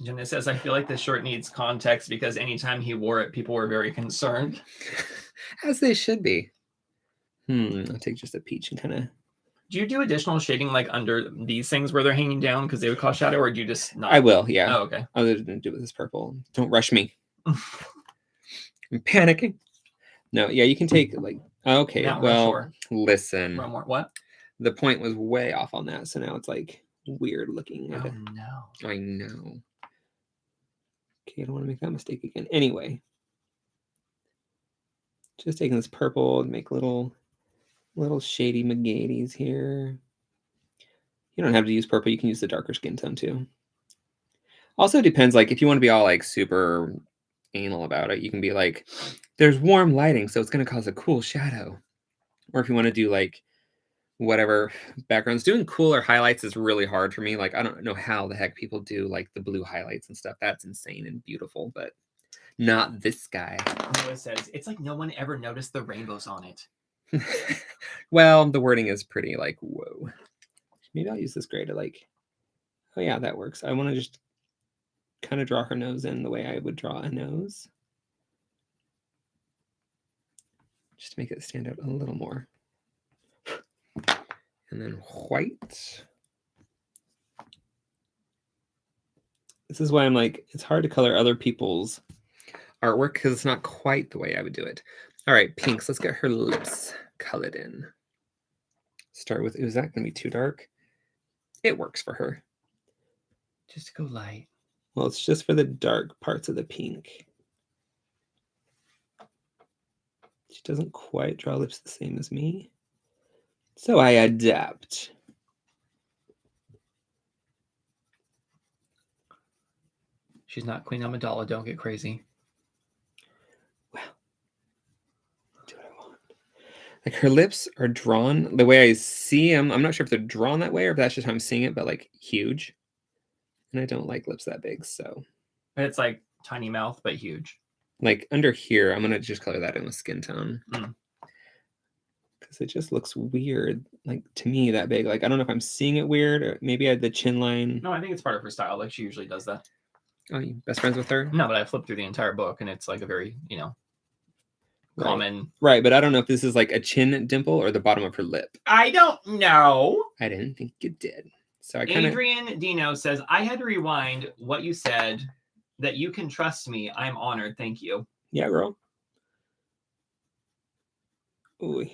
Jenna says, I feel like this shirt needs context because anytime he wore it, people were very concerned. As they should be. I'll take just a peach and kind of... Do you do additional shading like under these things where they're hanging down because they would cause shadow, or do you just not? I will, yeah. Oh, okay. I was going to do with this purple. Don't rush me. I'm panicking. No, yeah, you can take like... Okay, now, well, listen. One more. What? The point was way off on that, so now it's like weird looking. Oh, no. I know. Okay, I don't want to make that mistake again. Anyway. Just taking this purple and make little shady McGady's here. You don't have to use purple. You can use the darker skin tone too. Also depends, like if you want to be all like super anal about it, you can be like, there's warm lighting, so it's going to cause a cool shadow. Or if you want to do like whatever backgrounds, doing cooler highlights is really hard for me. Like I don't know how the heck people do like the blue highlights and stuff. That's insane and beautiful, but not this guy. Noah says, it's like no one ever noticed the rainbows on it. Well, the wording is pretty like, whoa. Maybe I'll use this gray to like, oh yeah, that works. I want to just kind of draw her nose in the way I would draw a nose. Just to make it stand out a little more. And then white. This is why I'm like, it's hard to color other people's artwork because it's not quite the way I would do it. All right, pinks. Let's get her lips colored in. Start with, is that going to be too dark? It works for her. Just go light. Well, it's just for the dark parts of the pink. She doesn't quite draw lips the same as me. So I adapt. She's not Queen Amidala. Don't get crazy. Well, do what I want. Like her lips are drawn the way I see them. I'm not sure if they're drawn that way or if that's just how I'm seeing it, but like huge. And I don't like lips that big, so. It's like tiny mouth, but huge. Like under here, I'm gonna just color that in with skin tone. Because it just looks weird, like to me that big. Like I don't know if I'm seeing it weird, or maybe I had the chin line. No, I think it's part of her style. Like she usually does that. Oh, you best friends with her? No, but I flipped through the entire book, and it's like a very, common. Right, but I don't know if this is like a chin dimple or the bottom of her lip. I don't know. I didn't think you did. So I kind of. Adrian Dino says, I had to rewind what you said, that you can trust me. I'm honored. Thank you. Yeah, girl. Ooh.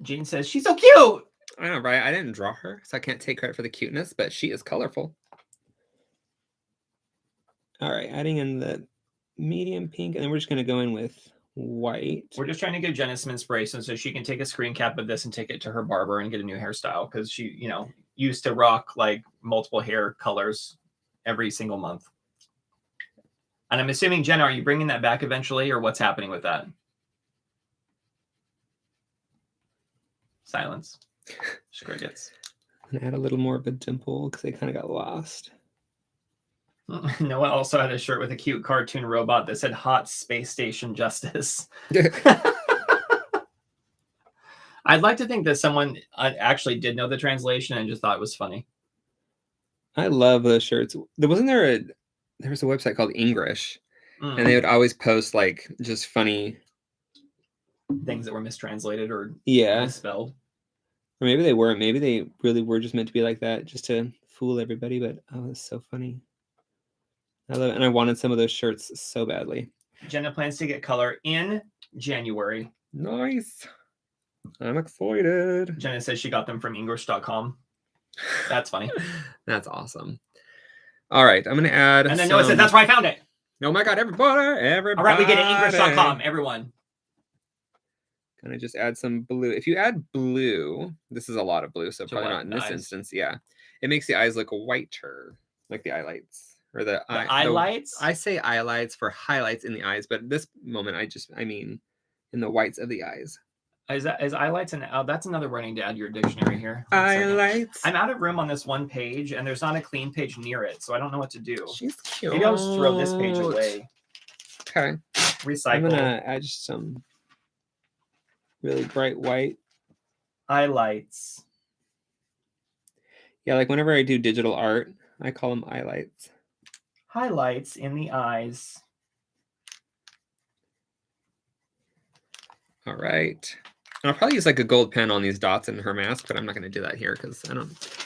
Jean says, she's so cute. I know, right? I didn't draw her, so I can't take credit for the cuteness, but she is colorful. All right, adding in the medium pink, and then we're just going to go in with white. We're just trying to give Jenna some inspiration so she can take a screen cap of this and take it to her barber and get a new hairstyle, because she, used to rock like multiple hair colors every single month. And I'm assuming, Jenna, are you bringing that back eventually, or what's happening with that? Silence. Crickets. And add a little more of a dimple because they kind of got lost. Noah also had a shirt with a cute cartoon robot that said "Hot Space Station Justice." I'd like to think that someone actually did know the translation and just thought it was funny. I love those shirts. There was a website called English, and they would always post like just funny things that were mistranslated or misspelled. Or maybe they weren't. Maybe they really were just meant to be like that, just to fool everybody. But oh, it's so funny. I love it, and I wanted some of those shirts so badly. Jenna plans to get color in January. Nice. I'm excited. Jenna says she got them from English.com. That's funny. That's awesome. All right, I'm going to add. And then Noah said, "That's where I found it." Oh my God, everybody. All right, we get it. English.com, everyone. Gonna just add some blue. If you add blue, this is a lot of blue, so probably not in this instance. Yeah, it makes the eyes look whiter, like the eyelights or the highlights. I say highlights for highlights in the eyes, but at this moment, I mean in the whites of the eyes. Is highlights and that's another wording to add to your dictionary here. Highlights. I'm out of room on this one page, and there's not a clean page near it, so I don't know what to do. She's cute. Maybe I'll just throw this page away. Okay. Recycle. I'm gonna add just some really bright white highlights. Yeah, like whenever I do digital art, I call them highlights. Highlights in the eyes. All right. I'll probably use like a gold pen on these dots in her mask, but I'm not going to do that here because I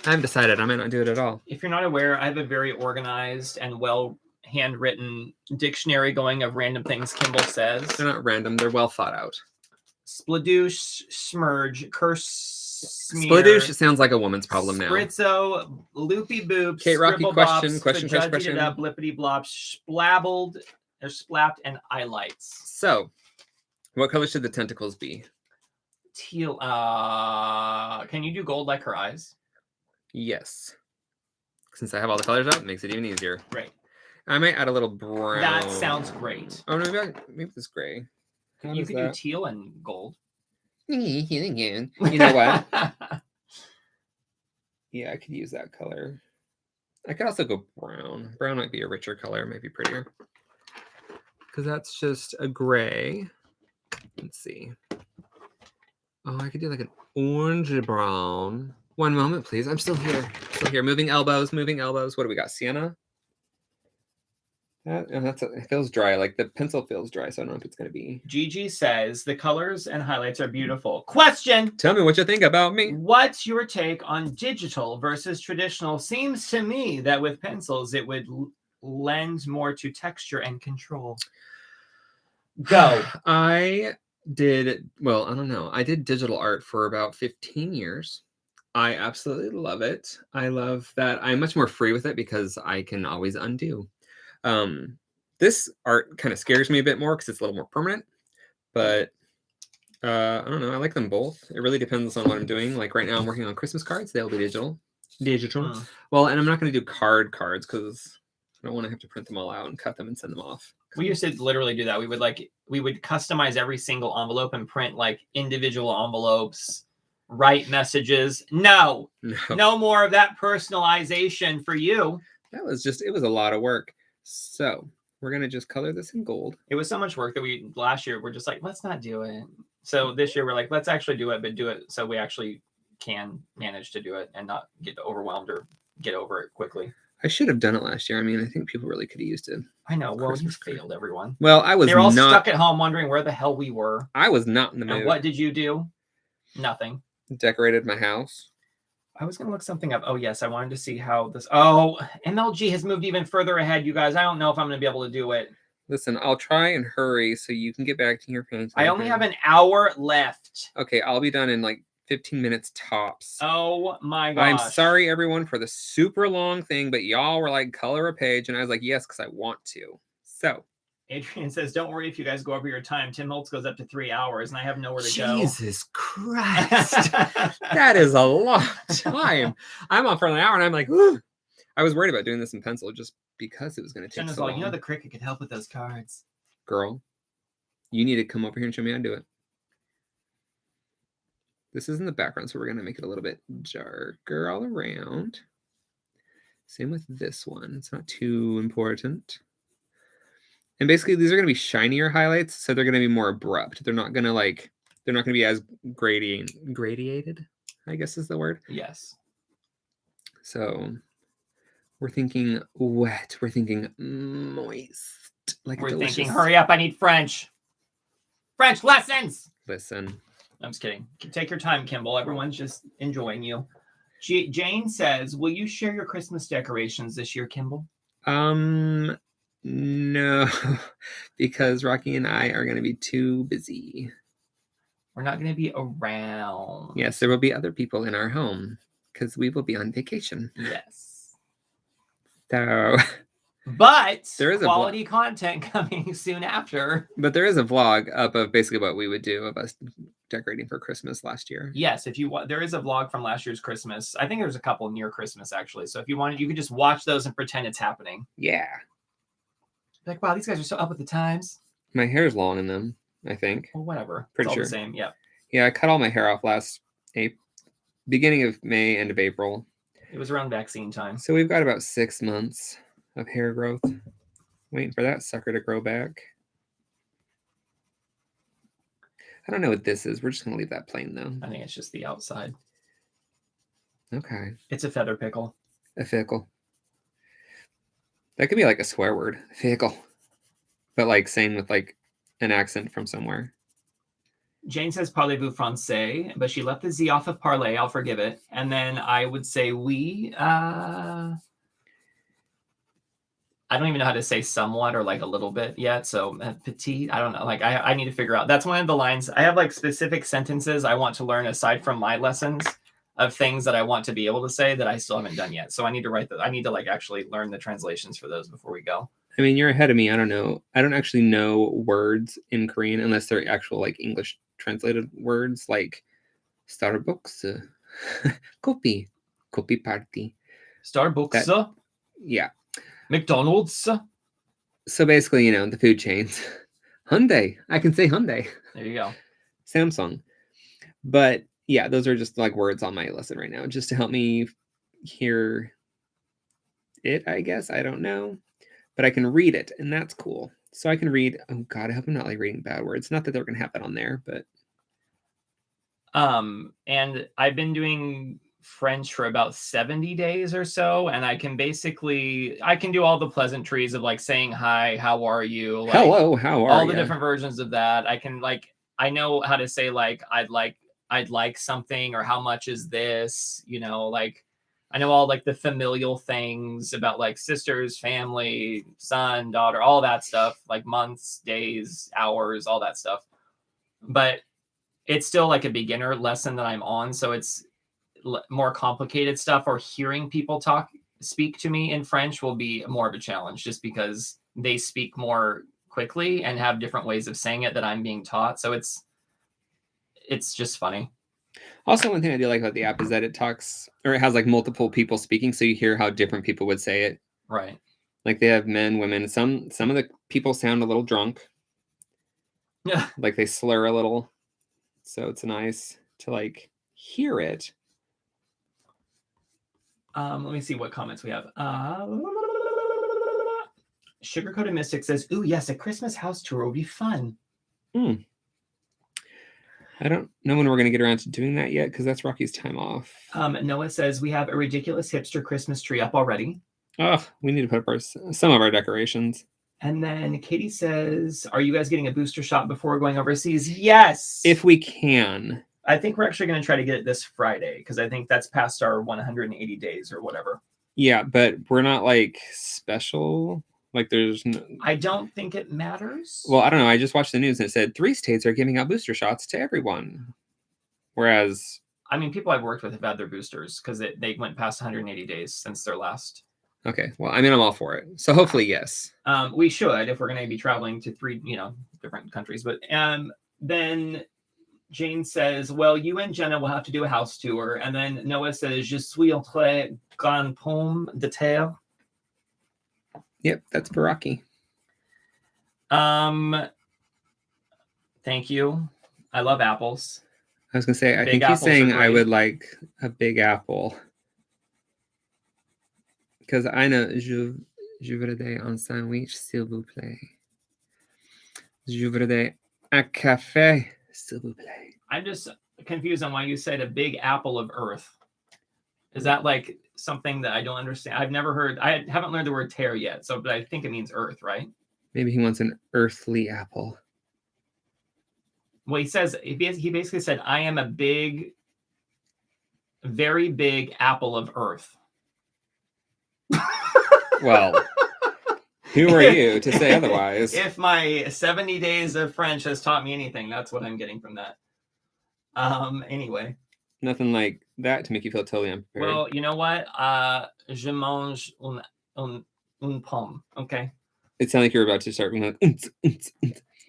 haven't decided. I might not do it at all. If you're not aware, I have a very organized and well handwritten dictionary going of random things Kimball says. They're not random. They're well thought out. Spladoosh, smurge, curse, smear. Spladoosh sounds like a woman's problem now. Spritzo, loopy boop, Kate Rocky, question, blippity blop, splabbled, or splapped, and highlights. So, what color should the tentacles be? Teal. Can you do gold like her eyes? Yes. Since I have all the colors up, it makes it even easier. Right. I might add a little brown. That sounds great. Oh, maybe this gray. You could do teal and gold. You know what? Yeah, I could use that color. I could also go brown. Brown might be a richer color, might be prettier. Because that's just a gray. Let's see. Oh, I could do like an orange brown. One moment, please. I'm still here. Still here. Moving elbows, moving elbows. What do we got? Sienna? It feels dry. Like the pencil feels dry, so I don't know if it's going to be. Gigi says the colors and highlights are beautiful. Question. Tell me what you think about me. What's your take on digital versus traditional? Seems to me that with pencils, it would lend more to texture and control. Go. I don't know. I did digital art for about 15 years. I absolutely love it. I love that I'm much more free with it because I can always undo. This art kind of scares me a bit more because it's a little more permanent, but I don't know. I like them both. It really depends on what I'm doing. Like right now I'm working on Christmas cards. They'll be digital. Well, and I'm not going to do cards because I don't want to have to print them all out and cut them and send them off. We used to literally do that. We would customize every single envelope and print like individual envelopes, write messages. No more of that personalization for you. It was a lot of work. So we're going to just color this in gold. It was so much work that last year, we're just like, let's not do it. So this year we're like, let's actually do it, but do it so we actually can manage to do it and not get overwhelmed or get over it quickly. I should have done it last year. I mean, I think people really could have used it. I know. Well, you failed, everyone. Well, I was They're all not stuck at home wondering where the hell we were. I was not in the mood. And what did you do? Nothing. Decorated my house. I was going to look something up. Oh, yes. I wanted to see how this... Oh, MLG has moved even further ahead, you guys. I don't know if I'm going to be able to do it. Listen, I'll try and hurry so you can get back to your painting. I only have an hour left. Okay, I'll be done in like 15 minutes tops. Oh my gosh. I'm sorry, everyone, for the super long thing, but y'all were like, color a page. And I was like, yes, because I want to. So... Adrian says, don't worry if you guys go over your time. Tim Holtz goes up to 3 hours, and I have nowhere to go. Jesus Christ. That is a long time. I'm on for an hour, and I'm like, whew. I was worried about doing this in pencil just because it was going to take so long. You know the Cricut could help with those cards. Girl, you need to come over here and show me how to do it. This is in the background, so we're going to make it a little bit darker all around. Same with this one. It's not too important. And basically, these are going to be shinier highlights, so they're going to be more abrupt. They're not going to be as gradiated, I guess is the word. Yes. So we're thinking wet. We're thinking moist. Like we're thinking, hurry up, I need French. French lessons! Listen. I'm just kidding. Take your time, Kimball. Everyone's just enjoying you. Jane says, will you share your Christmas decorations this year, Kimball? No, because Rocky and I are going to be too busy. We're not going to be around. Yes, there will be other people in our home because we will be on vacation. Yes. So, but there is quality content coming soon after. But there is a vlog up of basically what we would do of us decorating for Christmas last year. Yes, if you want, there is a vlog from last year's Christmas. I think there's a couple near Christmas actually. So if you wanted, you could just watch those and pretend it's happening. Yeah. Like, wow, these guys are so up with the times. My hair's long in them, I think. Well, whatever. Pretty it's sure. All the same, yeah. Yeah, I cut all my hair off beginning of May, end of April. It was around vaccine time. So we've got about 6 months of hair growth. Waiting for that sucker to grow back. I don't know what this is. We're just going to leave that plain, though. I think it's just the outside. Okay. It's a feather pickle. A fickle. That could be like a swear word. Fickle. But like saying with like an accent from somewhere. Jane says parlez-vous français, but she left the Z off of parler. I'll forgive it. And then I would say we. I don't even know how to say somewhat or like a little bit yet. So petite, I don't know. Like I need to figure out. That's one of the lines. I have like specific sentences I want to learn aside from my lessons of things that I want to be able to say that I still haven't done yet. So I need to write I need to like actually learn the translations for those before we go. I mean, you're ahead of me. I don't know. I don't actually know words in Korean unless they're actual like English translated words like Starbucks, kopi party. Starbucks. Yeah. McDonald's. So basically, the food chains. Hyundai. I can say Hyundai. There you go. Samsung. But yeah, those are just like words on my lesson right now, just to help me hear it, I guess. I don't know. But I can read it, and that's cool. So I can read. Oh God, I hope I'm not like reading bad words. Not that they're gonna have that on there, but and I've been doing French for about 70 days or so, and I can do all the pleasantries of like saying hi, how are you? Like, hello, how are you? All the different versions of that. I know how to say like I'd like something, or how much is this? Like I know all like the familial things about like sisters, family, son, daughter, all that stuff, like months, days, hours, all that stuff. But it's still like a beginner lesson that I'm on. So it's more complicated stuff, or hearing people speak to me in French will be more of a challenge, just because they speak more quickly and have different ways of saying it that I'm being taught. So it's just funny. Also, one thing I do like about the app is that it has like multiple people speaking, so you hear how different people would say it. Right. Like they have men, women. Some of the people sound a little drunk. Yeah. Like they slur a little. So it's nice to like hear it. Let me see what comments we have. Sugar Coated Mystic says, ooh, yes, a Christmas house tour would be fun. I don't know when we're going to get around to doing that yet because that's Rocky's time off. Noah says, we have a ridiculous hipster Christmas tree up already. Oh, we need to put up some of our decorations. And then Katie says, are you guys getting a booster shot before we're going overseas? Yes. If we can. I think we're actually going to try to get it this Friday because I think that's past our 180 days or whatever. Yeah, but we're not like special. Like there's no... I don't think it matters. Well, I don't know. I just watched the news and it said 3 states are giving out booster shots to everyone. Whereas... I mean, people I've worked with have had their boosters because they went past 180 days since their last. Okay, well, I mean, I'm all for it. So hopefully, yes. We should if we're going to be traveling to 3, different countries. But then Jane says, well, you and Jenna will have to do a house tour. And then Noah says, je suis en très grande pomme de terre. Yep, that's Baraki. Thank you. I love apples. I was going to say, I think he's saying I would like a big apple. Because I know, je voudrais un sandwich, s'il vous plaît. Je voudrais un café, s'il vous plaît. I'm just confused on why you said a big apple of earth. Is that like something that I don't understand? I've never heard, I haven't learned the word tear yet, but I think it means earth, right? Maybe he wants an earthly apple. Well, he basically said, I am a big, very big apple of earth. Well, who are you to say otherwise? If my 70 days of French has taught me anything, that's what I'm getting from that. Anyway. Nothing like that to make you feel totally unprepared. Well, you know what? Je mange une pomme. Okay. It sounded like you were about to start with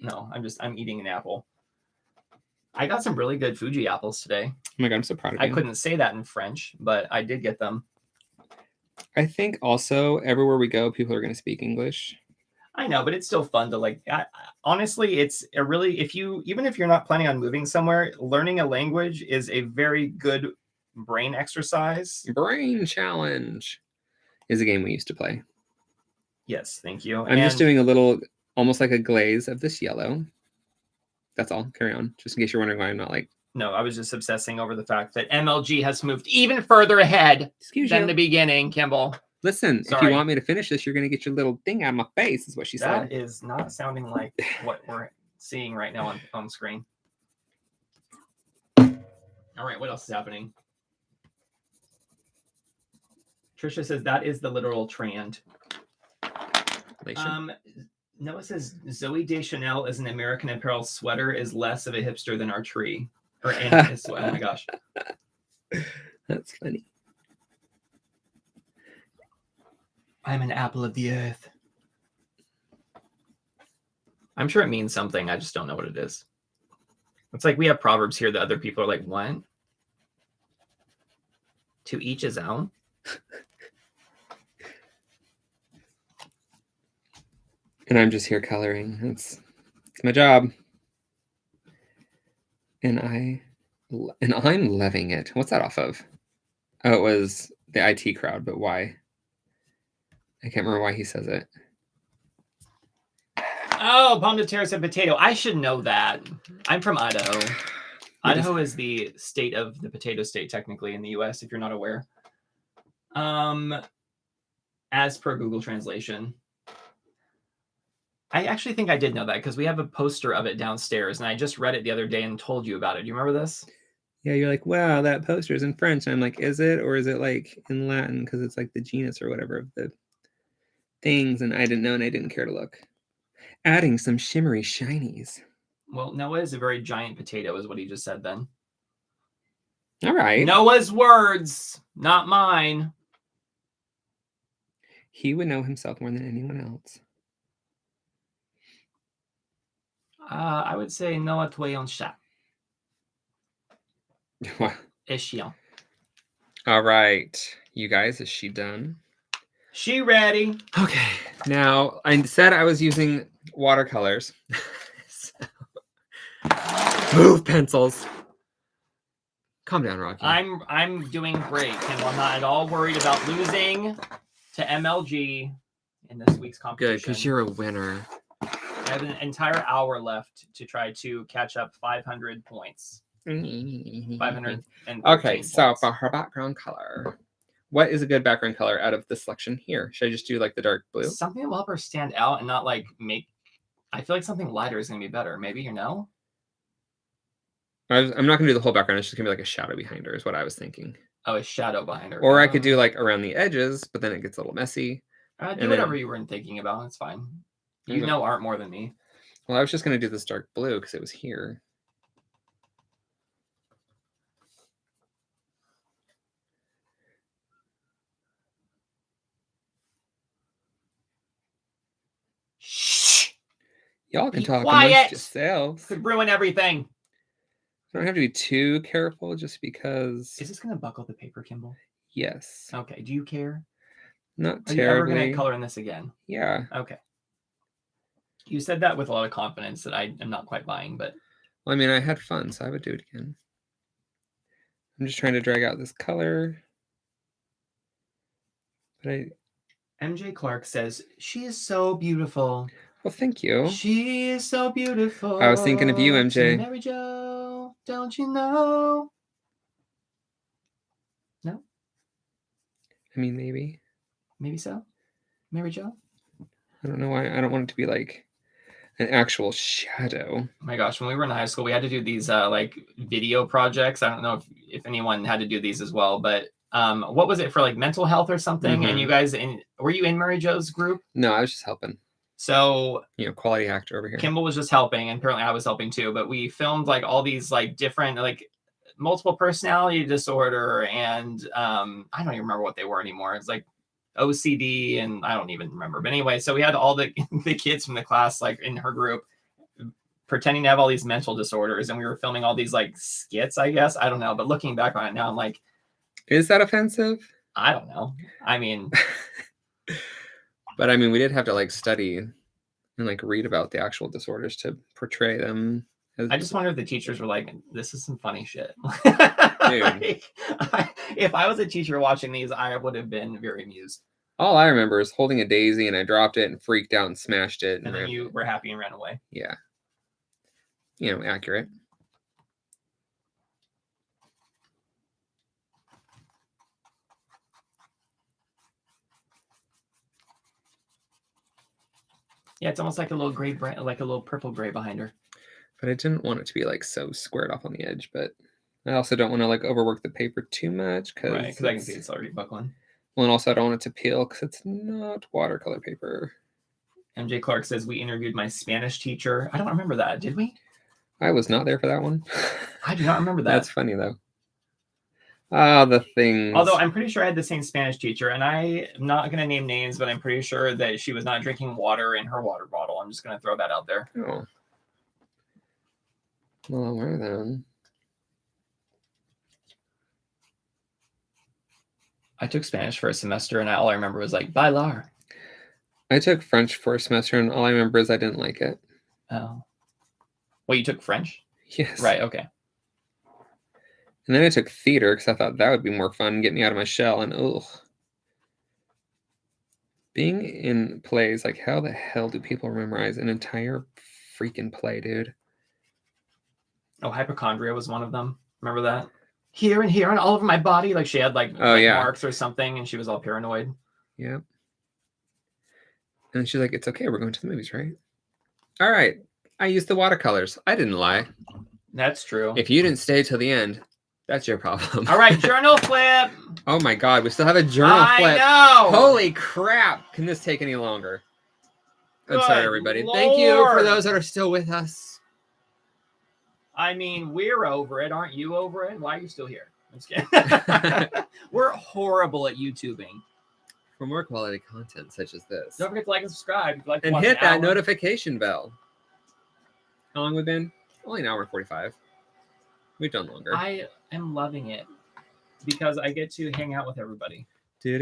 No, I'm eating an apple. I got some really good Fuji apples today. Oh my God, I'm so proud of you. I couldn't say that in French, but I did get them. I think also everywhere we go, people are going to speak English. I know, but it's still fun to honestly, it's a really, even if you're not planning on moving somewhere, learning a language is a very good brain exercise. Brain Challenge is a game we used to play. Yes, thank you. I'm just doing a little, almost like a glaze of this yellow. That's all. Carry on. Just in case you're wondering why I'm not like... No, I was just obsessing over the fact that MLG has moved even further ahead than the beginning, Kimball. Listen, if you want me to finish this, you're going to get your little thing out of my face, is what she said. That is not sounding like what we're seeing right now on screen. All right, what else is happening? Trisha says that is the literal trend. Noah says Zoe Deschanel is an American Apparel sweater is less of a hipster than our tree. Or oh my gosh. That's funny. I'm an apple of the earth. I'm sure it means something. I just don't know what it is. It's like we have proverbs here that other people are like, what? To each his own? And I'm just here coloring. It's my job. And I'm loving it. What's that off of? Oh, it was the IT crowd, but why? I can't remember why he says it. Oh, pomme de terre is a potato. I should know that. I'm from Idaho. Idaho is the state of the potato state, technically, in the U.S., if you're not aware. As per Google Translation. I actually think I did know that because we have a poster of it downstairs, and I just read it the other day and told you about it. Do you remember this? Yeah, you're like, wow, that poster is in French. And I'm like, is it? Or is it like in Latin? Because it's like the genus or whatever of the things. And I didn't know, and I didn't care to look. Adding some shimmery shinies. Well, Noah is a very giant potato, is what he just said then. All right. Noah's words, not mine. He would know himself more than anyone else. I would say Noah, tu es un chat. Is chien. All right. You guys, is she done? She ready. Okay. Now, I said I was using watercolors. Move pencils. Calm down, Rocky. I'm doing great, and I'm not at all worried about losing to MLG in this week's competition. Good, because you're a winner. I have an entire hour left to try to catch up 500 points. 500. Okay, so for her background color, what is a good background color out of the selection here? Should I just do like the dark blue? Something that will help her stand out and not like make. I feel like something lighter is going to be better. Maybe, I'm not going to do the whole background. It's just going to be like a shadow behind her is what I was thinking. Oh, a shadow behind her. Or I could do like around the edges, but then it gets a little messy. Do whatever you weren't thinking about. It's fine. You know art more than me. Well, I was just going to do this dark blue because it was here. Shh. Y'all can talk quiet. amongst yourselves. Could ruin everything. I don't have to be too careful just because. Is this going to buckle the paper, Kimball? Yes. Okay. Do you care? Not terribly. Are you ever going to color in this again? Yeah. Okay. You said that with a lot of confidence that I am not quite buying, but. Well, I mean, I had fun, so I would do it again. I'm just trying to drag out this color. But MJ Clark says, she is so beautiful. Well, thank you. She is so beautiful. I was thinking of you, MJ. Mary Jo, don't you know? No? I mean, maybe. Maybe so? Mary Jo? I don't know why. I don't want it to be like an actual shadow. Oh my gosh, when we were in high school, we had to do these like video projects. I don't know if anyone had to do these as well, but what was it for, like mental health or something? Mm-hmm. And you guys were you in Mary Jo's group? No, I was just helping. So quality actor over here. Kimball was just helping, and apparently I was helping too. But we filmed like all these like different like multiple personality disorder, and I don't even remember what they were anymore. It's like OCD, and I don't even remember. But anyway, so we had all the kids from the class like in her group pretending to have all these mental disorders, and we were filming all these like skits, I guess. I don't know. But looking back on it now, I'm like, is that offensive? I don't know. I mean. But I mean, we did have to like study and like read about the actual disorders to portray them. I just wonder if the teachers were like, this is some funny shit. Dude. If I was a teacher watching these, I would have been very amused. All I remember is holding a daisy and I dropped it and freaked out and smashed it. And then you were happy and ran away. Yeah. Accurate. Yeah, it's almost like a little gray, like a little purple gray behind her. But I didn't want it to be like so squared off on the edge, but I also don't want to like overwork the paper too much because I can see it's already buckling. Well, and also I don't want it to peel because it's not watercolor paper. MJ Clark says we interviewed my Spanish teacher. I don't remember that. Did we? I was not there for that one. I do not remember that. That's funny though. The things. Although I'm pretty sure I had the same Spanish teacher, and I am not going to name names, but I'm pretty sure that she was not drinking water in her water bottle. I'm just going to throw that out there. Oh. Well, where then? I took Spanish for a semester, and all I remember was like bailar. I took French for a semester, and all I remember is I didn't like it. Oh. Well, you took French? Yes. Right, okay. And then I took theater because I thought that would be more fun and get me out of my shell. And being in plays, like how the hell do people memorize an entire freaking play, dude? Oh, hypochondria was one of them. Remember that? Here and here and all over my body. Like she had like marks or something, and she was all paranoid. Yep. And she's like, it's okay. We're going to the movies, right? All right. I used the watercolors. I didn't lie. That's true. If you didn't stay till the end, that's your problem. All right, journal flip. Oh my God, we still have a journal flip. I know. Holy crap. Can this take any longer? I'm sorry, everybody. Lord. Thank you for those that are still with us. I mean, we're over it. Aren't you over it? Why are you still here? I'm just kidding. We're horrible at YouTubing. For more quality content such as this. Don't forget to like and subscribe. If you'd like to and watch hit that notification bell. How long have we been? Only an hour and 45. We've done longer. I am loving it because I get to hang out with everybody. All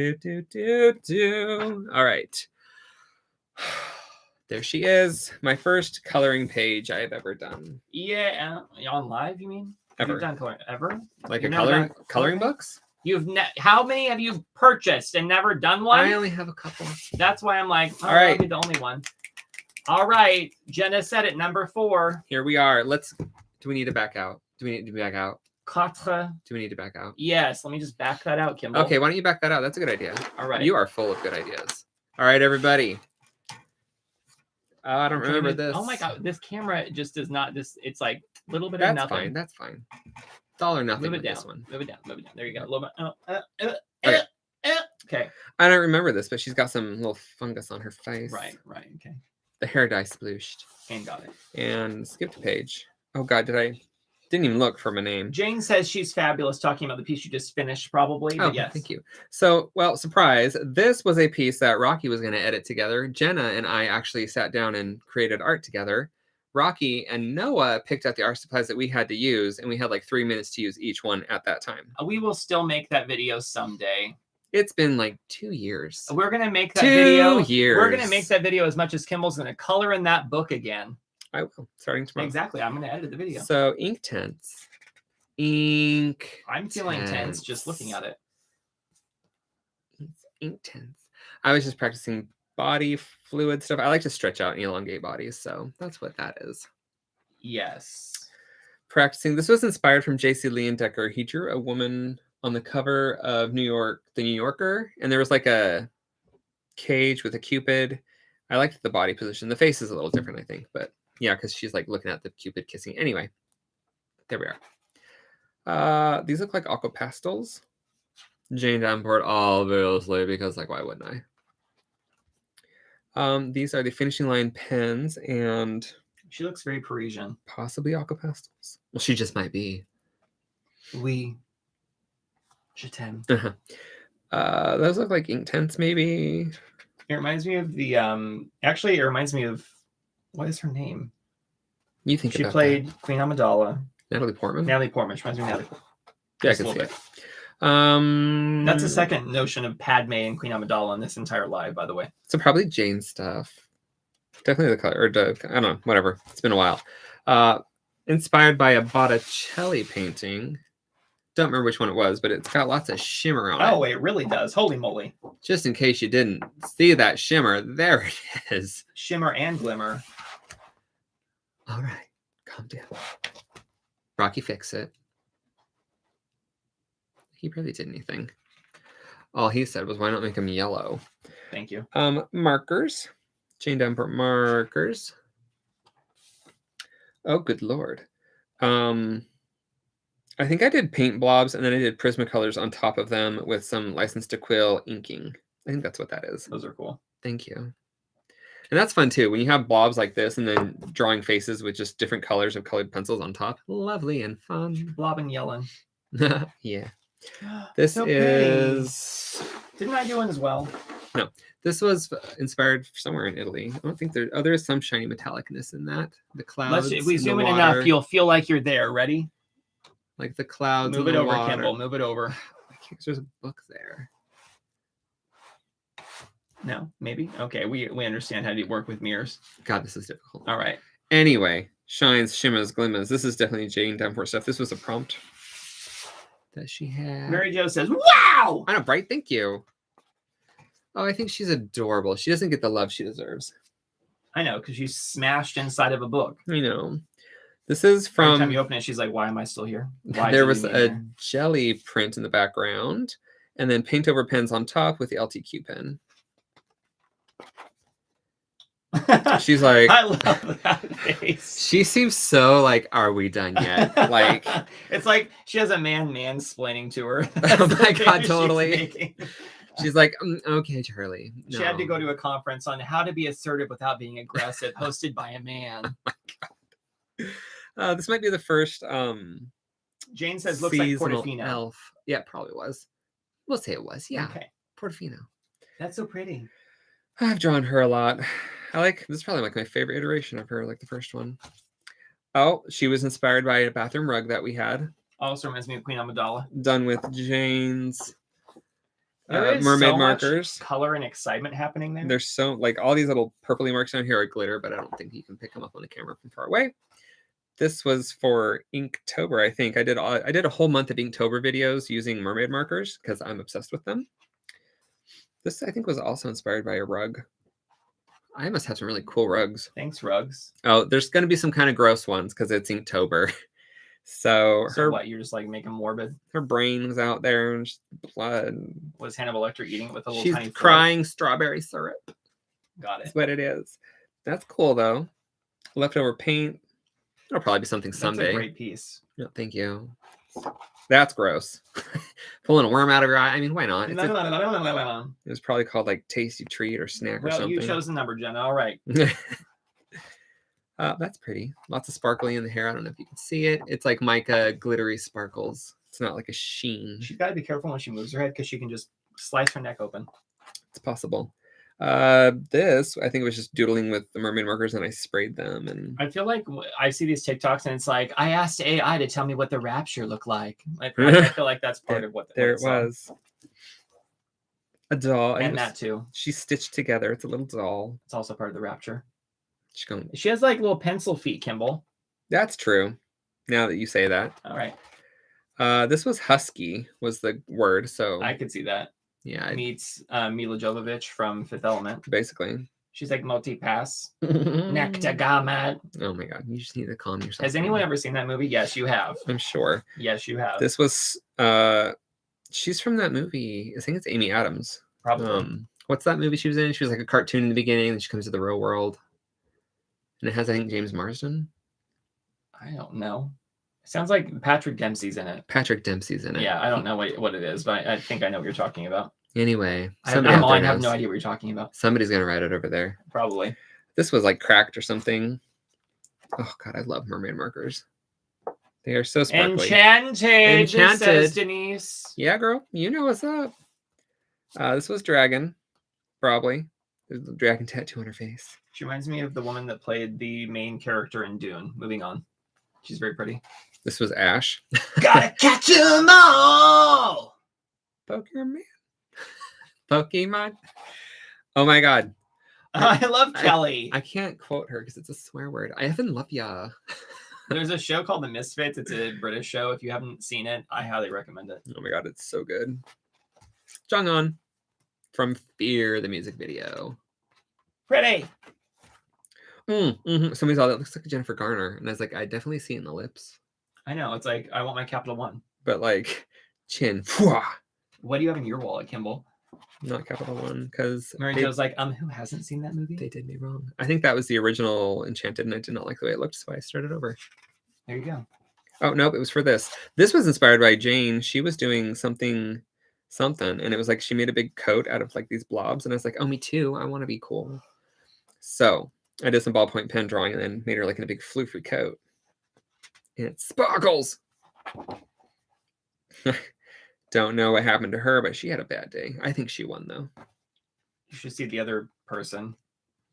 right. There she is. My first coloring page I have ever done. Yeah. On live, you mean? Ever. You've done coloring ever? Like You've a coloring books? How many have you purchased and never done one? I only have a couple. That's why I'm like, all right, I'll be the only one. All right, Jenna said it. Number 4. Here we are. Do we need to back out? Do we need to back out? Quatre. Do we need to back out? Yes. Let me just back that out, Kimball. Okay, why don't you back that out? That's a good idea. All right. You are full of good ideas. All right, everybody. I don't remember this. Oh my God, this camera just does not. It's like a little bit That's of nothing. fine. That's fine. It's all or nothing. Move it with down. This one. Move it down. Move it down. There you go. A little bit. Okay. Okay. I don't remember this, but she's got some little fungus on her face. Right. Right. Okay. The hair dye splooshed. And got it. And skipped a page. Oh God, didn't even look for my name. Jane says she's fabulous, talking about the piece you just finished, probably. Oh, but yes. Thank you. So, well, surprise. This was a piece that Rocky was going to edit together. Jenna and I actually sat down and created art together. Rocky and Noah picked out the art supplies that we had to use, and we had like 3 minutes to use each one at that time. We will still make that video someday. It's been like 2 years. We're going to make that video. 2 years. We're going to make that video as much as Kimball's going to color in that book again. I will, starting tomorrow. Exactly. I'm going to edit the video. So, ink tints. I'm feeling tense just looking at it. Ink tints. I was just practicing body fluid stuff. I like to stretch out and elongate bodies, so that's what that is. Yes. Practicing. This was inspired from J.C. Leondecker. He drew a woman on the cover of the New Yorker, and there was like a cage with a cupid. I liked the body position. The face is a little different, I think, but yeah, because she's like looking at the cupid kissing. Anyway, there we are. These look like aqua pastels. Jane Davenport, obviously, because like, why wouldn't I? These are the finishing line pens, and she looks very Parisian. Possibly aqua pastels. Well, she just might be. Oui. Je t'aime. Those look like ink tints, maybe. It reminds me of the actually it reminds me of, what is her name? You think she played that. Queen Amidala. Natalie Portman. Natalie Portman. She reminds me of Natalie Portman. Yeah, I can see it. That's the second notion of Padme and Queen Amidala in this entire live, by the way. So probably Jane stuff. Definitely the color, or I don't know, whatever. It's been a while. Inspired by a Botticelli painting. Don't remember which one it was, but it's got lots of shimmer on it. Oh, it really does. Holy moly. Just in case you didn't see that shimmer, there it is. Shimmer and glimmer. All right, calm down. Rocky, fix it. He barely did anything. All he said was, why not make them yellow? Thank you. Markers. Jane Davenport markers. Oh, good Lord. I think I did paint blobs, and then I did Prismacolors on top of them with some License to Quill inking. I think that's what that is. Those are cool. Thank you. And that's fun, too. When you have blobs like this and then drawing faces with just different colors of colored pencils on top. Lovely and fun. Blob and yelling. Yeah. This so is... Didn't I do one as well? No. This was inspired somewhere in Italy. I don't think there... Oh, there's some shiny metallicness in that. The clouds. If we zoom in enough, you'll feel like you're there. Ready? Like the clouds. Move it over, Kimball. Move it over. There's a book there. No, maybe. Okay, we understand how to work with mirrors. God, this is difficult. All right. Anyway, shines, shimmers, glimmers. This is definitely Jane Davenport stuff. This was a prompt that she had. Mary Jo says, "Wow!" I know, Bright. Thank you. Oh, I think she's adorable. She doesn't get the love she deserves. I know, because she's smashed inside of a book. I know. This is from... Every time you open it, she's like, why am I still here? Why there was a jelly print in the background, and then paint over pens on top with the LTQ pen. She's like... I love that face. She seems so like, are we done yet? Like... It's like she has a man mansplaining to her. Oh my God, totally. She's like, okay, Charlie. No. She had to go to a conference on how to be assertive without being aggressive, hosted by a man. Oh my God. This might be the first Jane says looks like Portofino. Elf. Yeah, it probably was. We'll say it was. Yeah. Okay. Portofino. That's so pretty. I've drawn her a lot. This is probably like my favorite iteration of her, like the first one. Oh, she was inspired by a bathroom rug that we had. Also reminds me of Queen Amidala. Done with Jane's mermaid so markers. Much color and excitement happening there. There's so like all these little purpley marks down here are glitter, but I don't think you can pick them up on the camera from far away. This was for Inktober, I think. I did a whole month of Inktober videos using mermaid markers because I'm obsessed with them. This, I think, was also inspired by a rug. I must have some really cool rugs. Thanks, rugs. Oh, there's going to be some kind of gross ones because it's Inktober. So what, you're just like making morbid? Her brain was out there and just blood. Was Hannibal Lecter eating it with a little She's tiny crying strawberry syrup. Got it. That's what it is. That's cool though. Leftover paint. It'll probably be something someday. That's a great piece. No, thank you. That's gross. Pulling a worm out of your eye. I mean, why not? It was probably called like tasty treat or snack or something. You chose the number, Jenna. All right. That's pretty. Lots of sparkly in the hair. I don't know if you can see it. It's like mica glittery sparkles. It's not like a sheen. She's got to be careful when she moves her head because she can just slice her neck open. It's possible. This, I think it was just doodling with the mermaid markers and I sprayed them. And I feel like I see these TikToks and it's like, I asked AI to tell me what the rapture looked like. I feel like that's part of what there it was. A doll. And that too. She's stitched together. It's a little doll. It's also part of the rapture. She has like little pencil feet, Kimball. That's true. Now that you say that. All right. This was husky was the word. So I could see that. Yeah. Meets Mila Jovovich from Fifth Element. Basically. She's like multi-pass. Nectagamet. Oh my God. You just need to calm yourself. Has anyone ever seen that movie? Yes, you have. I'm sure. Yes, you have. This was she's from that movie. I think it's Amy Adams. Probably. What's that movie she was in? She was like a cartoon in the beginning, and she comes to the real world. And it has, I think, James Marsden. I don't know. It sounds like Patrick Dempsey's in it. Patrick Dempsey's in it. Yeah, I don't know what it is, but I think I know what you're talking about. Anyway, I have no idea what you're talking about. Somebody's gonna write it over there. Probably. This was like cracked or something. Oh God, I love mermaid markers. They are so sparkly. Enchanted, says Denise. Yeah, girl, you know what's up. This was Dragon, probably. There's a dragon tattoo on her face. She reminds me of the woman that played the main character in Dune. Moving on. She's very pretty. This was Ash. Gotta catch 'em all! Pokemon. Oh my God. I love Kelly. I can't quote her because it's a swear word. I even love ya. There's a show called The Misfits. It's a British show. If you haven't seen it, I highly recommend it. Oh my God, it's so good. Jung-un from Fear, the music video. Pretty. Somebody saw that looks like Jennifer Garner, and I was like, I definitely see it in the lips. I know. It's like I want my Capital One, but like chin. What do you have in your wallet, Kimball? Not Capital One, because Meringues like, who hasn't seen that movie? They did me wrong. I think that was the original Enchanted, and I did not like the way it looked, so I started over. There you go. Oh nope, it was for this. This was inspired by Jane. She was doing something, and it was like she made a big coat out of like these blobs, and I was like, oh, me too. I want to be cool. So I did some ballpoint pen drawing and then made her like in a big floofy coat. And it sparkles. Don't know what happened to her, but she had a bad day. I think she won though. You should see the other person.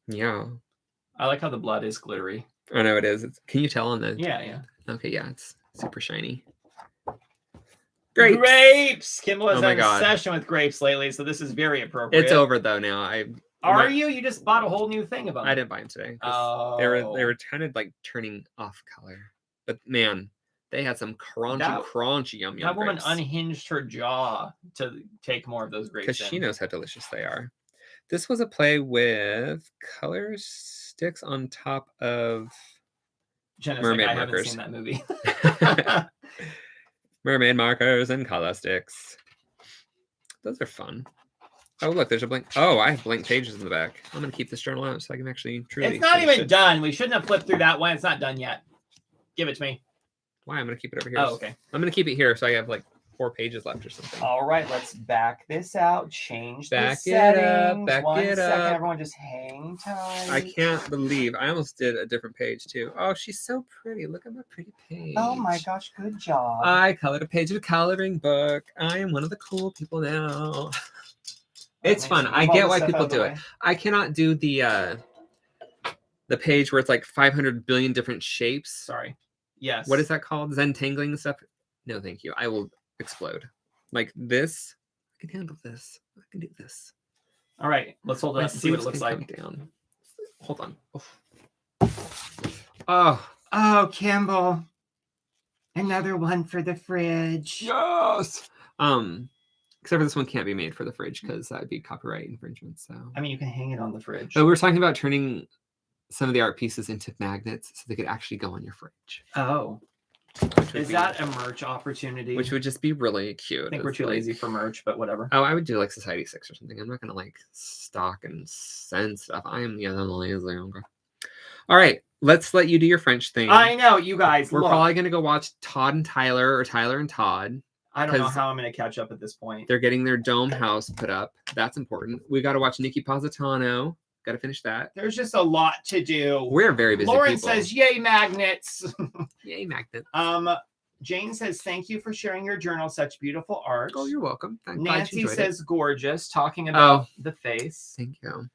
Yeah. I like how the blood is glittery. I know it is. Can you tell on the? Yeah. Okay, yeah, it's super shiny. Grapes! Kimball has had an obsession with grapes lately, so this is very appropriate. It's over though now. Are you? You just bought a whole new thing of them. I didn't buy them today. Oh. They were kind of like turning off color. But man, they had some crunchy yum. That woman unhinged her jaw to take more of those grapes. Because she knows how delicious they are. This was a play with color sticks on top of mermaid markers. I haven't seen that movie. Mermaid markers and color sticks. Those are fun. Oh, look, there's a blank. Oh, I have blank pages in the back. I'm going to keep this journal out so I can actually truly. It's not even done. We shouldn't have flipped through that one. It's not done yet. Give it to me. Why? I'm going to keep it over here. Oh, okay. I'm going to keep it here so I have like 4 pages left or something. All right, let's back this out. Change the settings. Back it up. Everyone just hang tight. I can't believe I almost did a different page too. Oh, she's so pretty. Look at my pretty page. Oh my gosh, good job. I colored a page of a coloring book. I am one of the cool people now. It's fun. I get why people do it. I cannot do the page where it's like 500 billion different shapes. Sorry. Yes. What is that called? Zentangling stuff? No, thank you. I will explode. Like this. I can handle this. I can do this. All right. Let's hold it up and see what it looks like. Down. Hold on. Oh, Oh, Kimball. Another one for the fridge. Yes. Except for this one can't be made for the fridge because that would be copyright infringement. So I mean, you can hang it on the fridge. But we were talking about turning some of the art pieces into magnets so they could actually go on your fridge. Oh. Is that a merch opportunity? Which would just be really cute. I think we're too lazy for merch, but whatever. Oh, I would do like Society 6 or something. I'm not gonna like stock and send stuff. I'm lazy. All right, let's let you do your French thing. I know, you guys. We're probably gonna go watch Todd and Tyler or Tyler and Todd. I don't know how I'm gonna catch up at this point. They're getting their dome house put up. That's important. We got to watch Nikki Positano. Got to finish that. There's just a lot to do. We're very busy. Lauren people. says, "Yay, magnets!" Yay, magnets. Jane says, "Thank you for sharing your journal. Such beautiful art." Oh, you're welcome. Nancy says, "Gorgeous." Talking about the face. Thank you.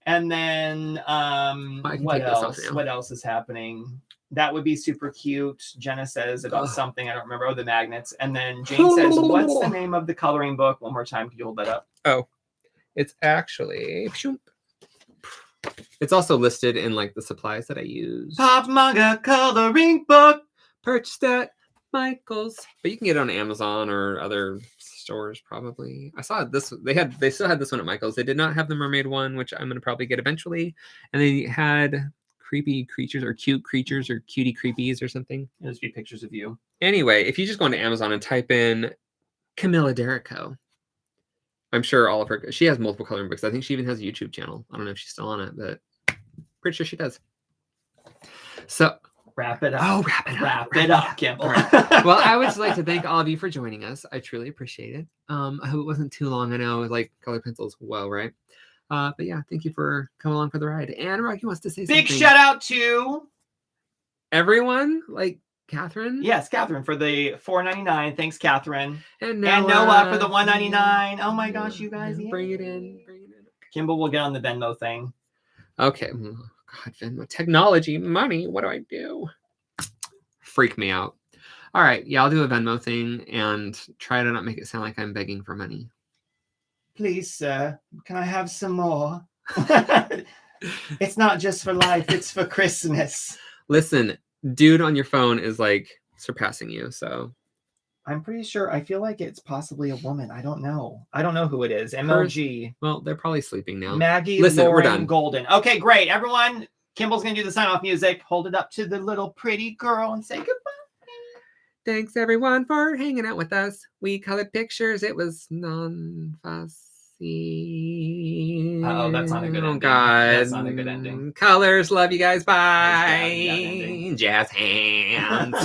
And then, what else? What else is happening? That would be super cute. Jenna says about something I don't remember. Oh, the magnets. And then Jane says, "What's the name of the coloring book?" One more time. Can you hold that up? Oh, it's actually. It's also listed in like the supplies that I use. Pop Manga coloring book. Purchased at Michael's, but you can get it on Amazon or other stores probably. I saw this. They still had this one at Michael's. They did not have the mermaid one, which I'm gonna probably get eventually. And they had creepy creatures or cute creatures or cutie creepies or something. It'll just be pictures of you. Anyway, if you just go into Amazon and type in Camilla Derrico, I'm sure all of her. She has multiple coloring books. I think she even has a YouTube channel. I don't know if she's still on it, but pretty sure she does. So wrap it up. Oh, wrap it up, Kimball. Right. Well, I would just like to thank all of you for joining us. I truly appreciate it. I hope it wasn't too long. I know like color pencils well, right? But yeah, thank you for coming along for the ride. And Rocky wants to say something. Big shout out to everyone, like Catherine. Yes, Catherine for the $4.99. Thanks, Catherine. And Noah for the $1.99. Oh my gosh, you guys! Bring it in. Kimball will get on the Venmo thing. Okay. Oh, God, Venmo technology, money. What do I do? Freak me out. All right, yeah, I'll do a Venmo thing and try to not make it sound like I'm begging for money. Please, sir, can I have some more? It's not just for life; it's for Christmas. Listen, dude on your phone is like surpassing you. So I'm pretty sure. I feel like it's possibly a woman. I don't know. I don't know who it is. MLG. Well, they're probably sleeping now. Maggie, listen, Lauren, we're done. Golden. Okay, great. Everyone, Kimball's going to do the sign-off music. Hold it up to the little pretty girl and say goodbye. Thanks, everyone, for hanging out with us. We colored pictures. It was non-fussy. Oh, that's not a good ending. Oh, God. That's not a good ending. Colors. Love you guys. Bye. Jazz hands.